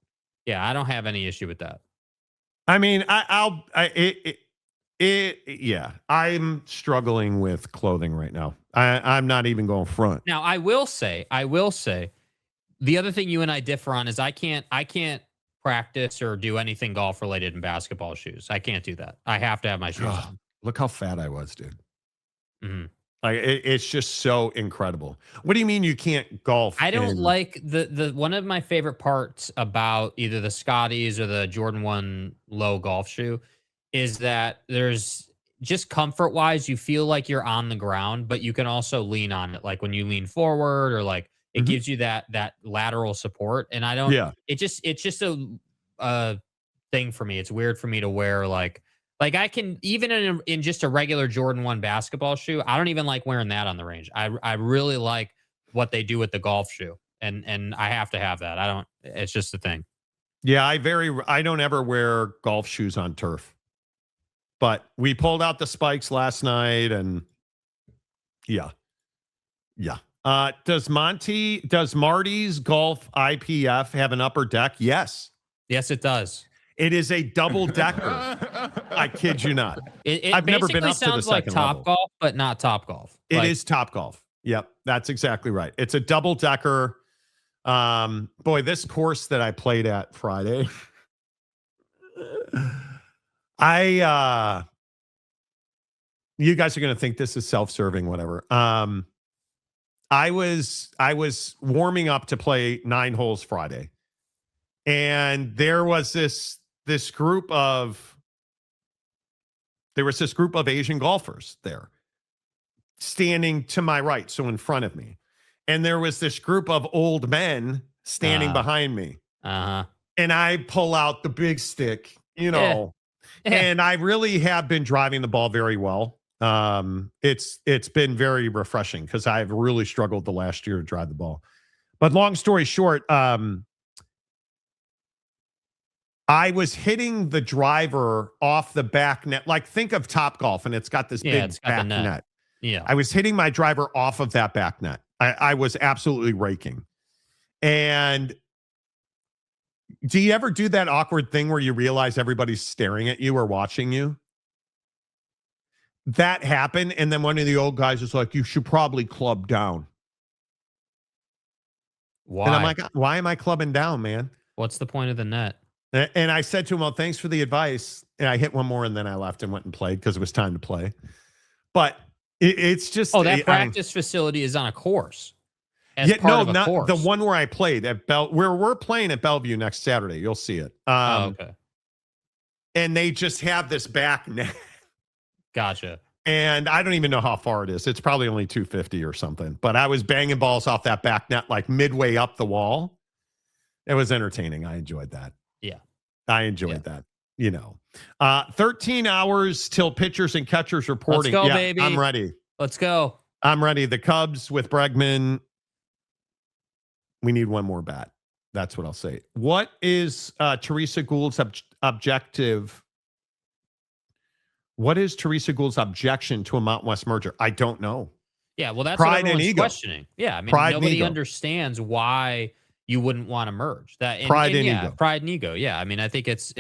have any issue with that. I mean, I'm struggling with clothing right now. I'm not even going front. Now, I will say, the other thing you and I differ on is I can't practice or do anything golf related in basketball shoes. I can't do that. I have to have my shoes on. Look how fat I was, dude. Mm-hmm. Like it's just so incredible. What do you mean you can't golf? I don't in, like the one of my favorite parts about either the Scotties or the Jordan 1 low golf shoe is that there's just comfort wise, you feel like you're on the ground, but you can also lean on it. Like when you lean forward or like it Mhm. gives you that lateral support. And I don't, Yeah. it's just a thing for me. It's weird for me to wear like I can even in just a regular Jordan 1 basketball shoe, I don't even like wearing that on the range. I really like what they do with the golf shoe. And I have to have that. I don't it's just a thing. Yeah. I don't ever wear golf shoes on turf, but we pulled out the spikes last night and yeah. Yeah. Does Marty's golf IPF have an upper deck? Yes. Yes, it does. It is a double decker. I kid you not. It I've never been basically up to the sounds like second Top level. Golf, but not Top Golf. It Like, is Top Golf. Yep, that's exactly right. It's a double decker. Boy, this course that I played at Friday, you guys are going to think this is self-serving, whatever. I was warming up to play 9 holes Friday, and there was this group of Asian golfers there standing to my right, so in front of me. And there was this group of old men standing behind me. uh-huh. And I pull out the big stick, Yeah. and I really have been driving the ball very well. It's been very refreshing because I've really struggled the last year to drive the ball. But long story short, I was hitting the driver off the back net. Like think of Top Golf, and it's got this big It's got the back net. net. Yeah. I was hitting my driver off of that back net. I was absolutely raking. And do you ever do that awkward thing where you realize everybody's staring at you or watching you? That happened. And then one of the old guys is like, you should probably club down. Why? And I'm like, why am I clubbing down, man? What's the point of the net? And I said to him, well, thanks for the advice. And I hit one more and then I left and went and played because it was time to play. But it's just. Oh, that practice facility is on a course. Not the one where I played at where we're playing at Bellevue next Saturday. You'll see it. Okay. And they just have this back net. Gotcha. And I don't even know how far it is. It's probably only 250 or something. But I was banging balls off that back net like midway up the wall. It was entertaining. I enjoyed that. Yeah. I enjoyed that. 13 hours till pitchers and catchers reporting. Let's go, baby. I'm ready. Let's go. I'm ready. The Cubs with Bregman. We need one more bat. That's what I'll say. What is Teresa Gould's objective? What is Teresa Gould's objection to a Mountain West merger? I don't know. Yeah, well, that's Pride what and everyone's ego. questioning. Yeah, I mean, Pride and nobody ego. understands why you wouldn't want to merge. Pride and ego. Pride and ego. Yeah, I mean, I think it's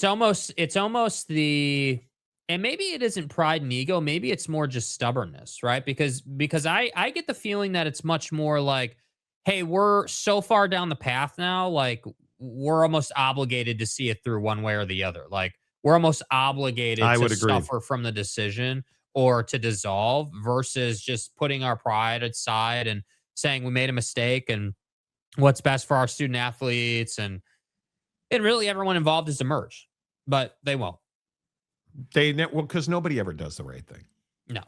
almost the, and maybe it isn't pride and ego. Maybe it's more just stubbornness, right? Because I get the feeling that it's much more like, hey, we're so far down the path now, like we're almost obligated to see it through one way or the other. Like we're almost obligated to suffer from the decision or to dissolve versus just putting our pride aside and saying we made a mistake and what's best for our student athletes and really everyone involved is to merge, but they won't. Because nobody ever does the right thing. No.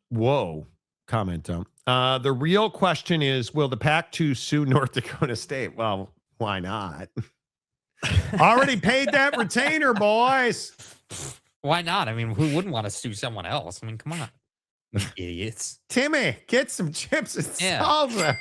Whoa. Comment dump. The real question is, will the Pac-12 sue North Dakota State? Well, why not? Already paid that retainer, boys. Why not? I mean, who wouldn't want to sue someone else? I mean, come on. Idiots. Timmy, get some chips and salsa.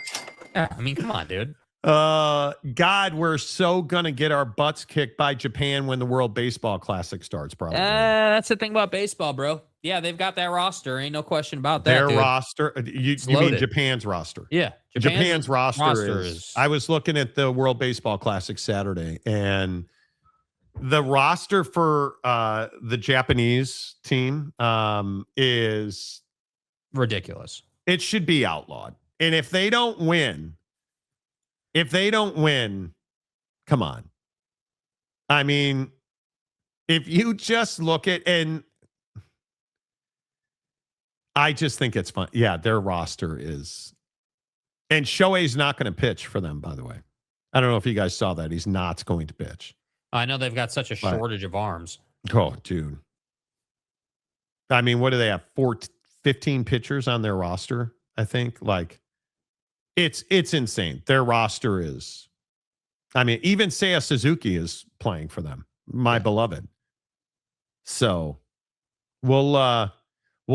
Yeah, I mean, come on, dude. God, we're so gonna get our butts kicked by Japan when the World Baseball Classic starts, probably. That's the thing about baseball, bro. Yeah, they've got that roster. Ain't no question about that. Their dude. roster. You mean Japan's roster? Yeah. Japan's roster is. I was looking at the World Baseball Classic Saturday, and the roster for the Japanese team is ridiculous. It should be outlawed. And if they don't win, come on. I mean, if you just look at, and I just think it's fun. Yeah, their roster is, and Shohei's not going to pitch for them, by the way. I don't know if you guys saw that. He's not going to pitch. I know they've got such a shortage of arms. Oh, dude. I mean, what do they have? 15 pitchers on their roster, I think. Like, it's insane. Their roster is, I mean, even Seiya Suzuki is playing for them, my beloved. So we'll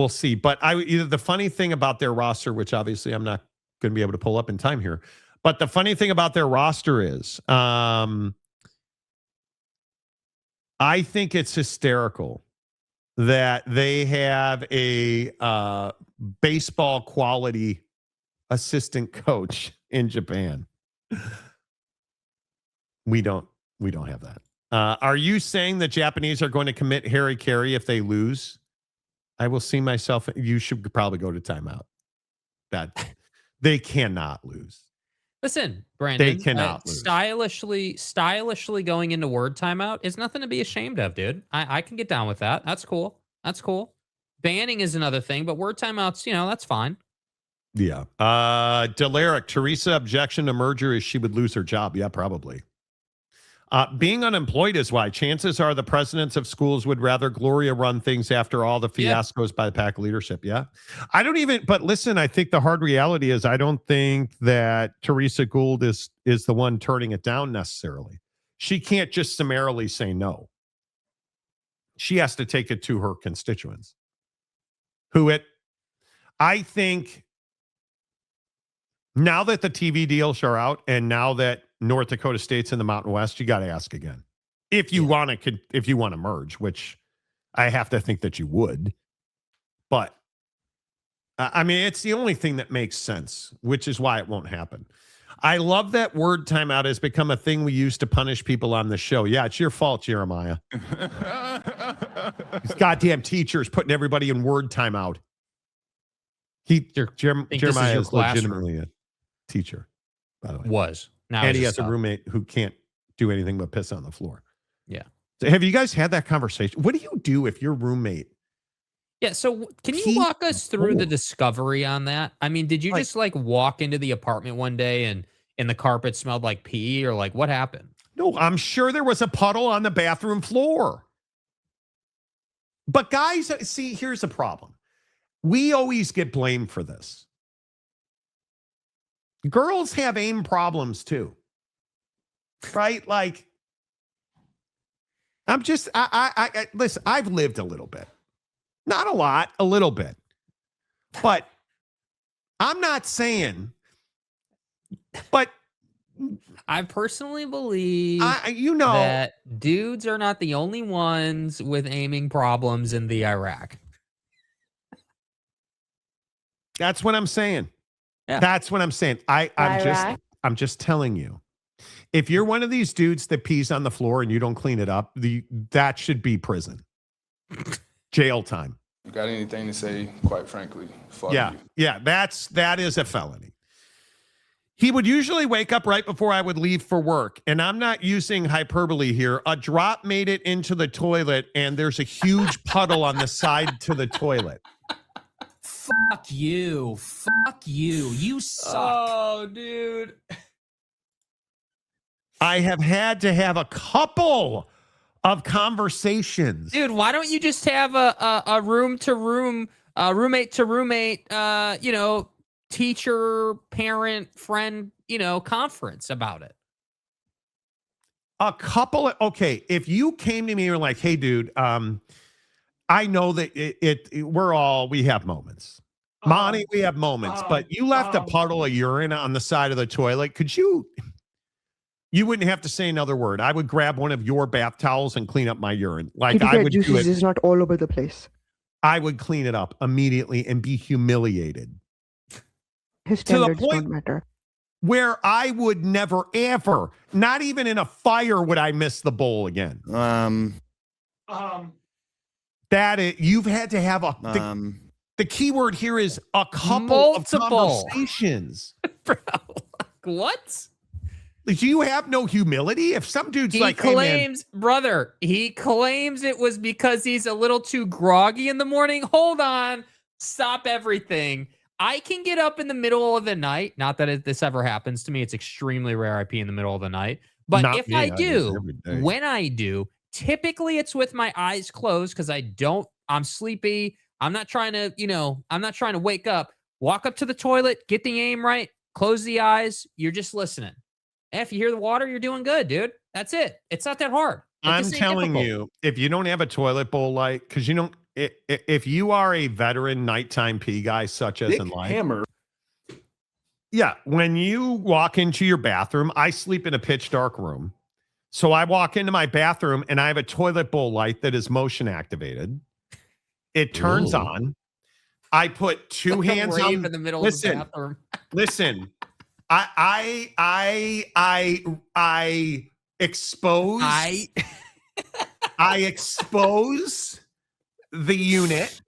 see. But the funny thing about their roster, which obviously I'm not going to be able to pull up in time here, but the funny thing about their roster is, I think it's hysterical that they have a baseball quality assistant coach in Japan. We don't have that. Are you saying the Japanese are going to commit Harry Carey if they lose? I will see myself. You should probably go to timeout. That they cannot lose. Listen, Brandon, they cannot lose. Stylishly going into word timeout is nothing to be ashamed of, dude. I can get down with that. That's cool. Banning is another thing, but word timeouts, that's fine. Yeah. Delaric, Teresa objection to merger is she would lose her job. Yeah, probably. Being unemployed is why. Chances are the presidents of schools would rather Gloria run things after all the fiascos by the PAC leadership. Yeah. But listen, I think the hard reality is I don't think that Teresa Gould is the one turning it down necessarily. She can't just summarily say no. She has to take it to her constituents. I think now that the TV deals are out and now that North Dakota State's in the Mountain West, you got to ask again. If you want to merge, which I have to think that you would. But I mean, it's the only thing that makes sense, which is why it won't happen. I love that word timeout has become a thing we use to punish people on the show. Yeah, it's your fault, Jeremiah. These goddamn teachers putting everybody in word timeout. Jeremiah is legitimately a teacher, by the way. And he has a roommate who can't do anything but piss on the floor. Yeah. So have you guys had that conversation? What do you do if your roommate? Yeah. So can you walk us through the discovery on that? I mean, did you just walk into the apartment one day and the carpet smelled like pee, or what happened? No, I'm sure there was a puddle on the bathroom floor. But guys, see, here's the problem. We always get blamed for this. Girls have aim problems too, right? Like, listen, I've lived a little bit, not a lot, a little bit, but I'm not saying, but I personally believe that dudes are not the only ones with aiming problems in the Iraq. That's what I'm saying. Yeah. That's what I'm saying. I'm just telling you. If you're one of these dudes that pees on the floor and you don't clean it up, that should be prison. Jail time. You got anything to say, quite frankly, fuck you. Yeah, that is a felony. He would usually wake up right before I would leave for work, and I'm not using hyperbole here. A drop made it into the toilet, and there's a huge puddle on the side to the toilet. Fuck you. You suck. Oh, dude. I have had to have a couple of conversations. Dude, why don't you just have a room to room, roommate to roommate, teacher, parent, friend, conference about it? Okay, if you came to me and were like, hey, dude, I know that we have moments. Monty, we have moments, but you left a puddle of urine on the side of the toilet. Could you wouldn't have to say another word. I would grab one of your bath towels and clean up my urine. Like I would do it. Is not all over the place. I would clean it up immediately and be humiliated. His standards don't matter. Where I would never, ever, not even in a fire would I miss the bowl again. You've had to have the key word here is a couple of conversations. Bro, what? Do you have no humility? If some dude's he claims it was because he's a little too groggy in the morning. Hold on. Stop everything. I can get up in the middle of the night. Not that this ever happens to me. It's extremely rare I pee in the middle of the night. But Not if me, I do it do, every day. when I do, typically it's with my eyes closed because I'm sleepy. I'm not trying to wake up, walk up to the toilet, get the aim right, close the eyes. You're just listening. And if you hear the water, you're doing good, dude. That's it. It's not that hard. I'm telling you, if you don't have a toilet bowl light, because you don't, if you are a veteran nighttime pee guy, such as in life, hammer. yeah, when you walk into your bathroom, I sleep in a pitch dark room. So I walk into my bathroom and I have a toilet bowl light that is motion activated. It turns on. I put two hands on in the middle of the bathroom. Listen, I expose. I expose the unit,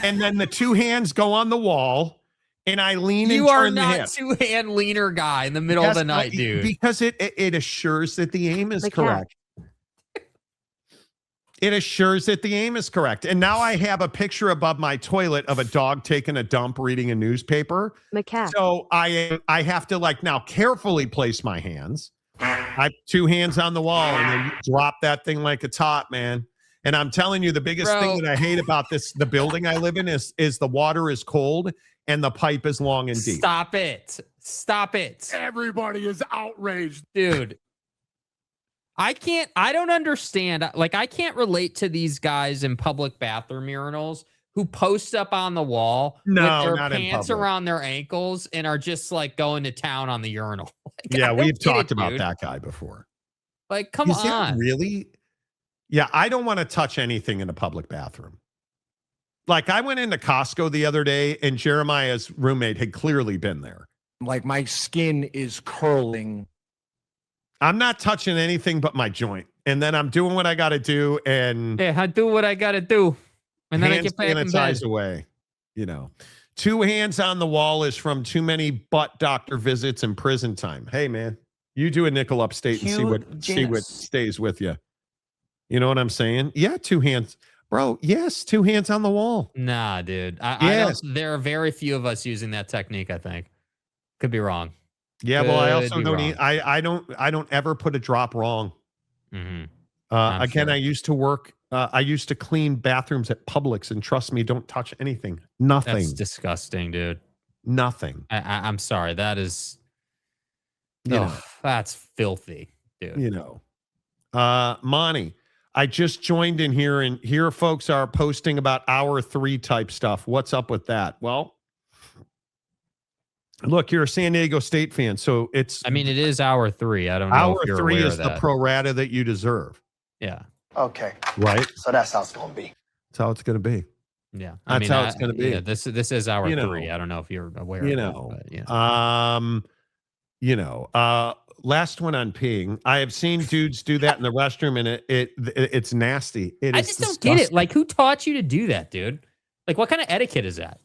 and then the two hands go on the wall, and I lean. You and are turn the not hip. two-hand leaner guy in the middle of the night, dude. Because it assures that the aim is correct. It assures that the aim is correct. And now I have a picture above my toilet of a dog taking a dump, reading a newspaper. So I have to now carefully place my hands. I have two hands on the wall and then you drop that thing like it's hot, man. And I'm telling you, the biggest thing that I hate about the building I live in is the water is cold and the pipe is long and deep. Stop it. Stop it. Everybody is outraged. Dude. I don't understand. I can't relate to these guys in public bathroom urinals who post up on the wall with their pants around their ankles and are just going to town on the urinal. Yeah, we've talked about that guy before. Come on. That really? Yeah, I don't want to touch anything in a public bathroom. I went into Costco the other day and Jeremiah's roommate had clearly been there. My skin is curling. I'm not touching anything but my joint. And then I'm doing what I got to do. And I do what I got to do. And then I get back in bed. Away. Two hands on the wall is from too many butt doctor visits and prison time. Hey, man, you do a nickel upstate and see what stays with you. You know what I'm saying? Yeah, two hands. Bro, yes, two hands on the wall. Nah, dude. There are very few of us using that technique, I think. Could be wrong. Yeah, well, I also don't. I don't ever put a drop wrong. Mm-hmm. Again, sure. I used to work. I used to clean bathrooms at Publix, and trust me, don't touch anything. Nothing. That's disgusting, dude. Nothing. I'm sorry. That is. That's filthy, dude. Monty, I just joined in here, and here folks are posting about hour 3 type stuff. What's up with that? Well. Look, you're a San Diego State fan, so it's. I mean, it is hour 3. I don't know. Hour if you're 3 aware is of the that. pro rata that you deserve. Yeah. Okay. Right. So that's how it's going to be. That's how it's going to be. Yeah. That's how it's going to be. Yeah. This is hour 3. I don't know if you're aware. Last one on peeing. I have seen dudes do that in the restroom, and it's nasty. I just don't get it. Who taught you to do that, dude? What kind of etiquette is that?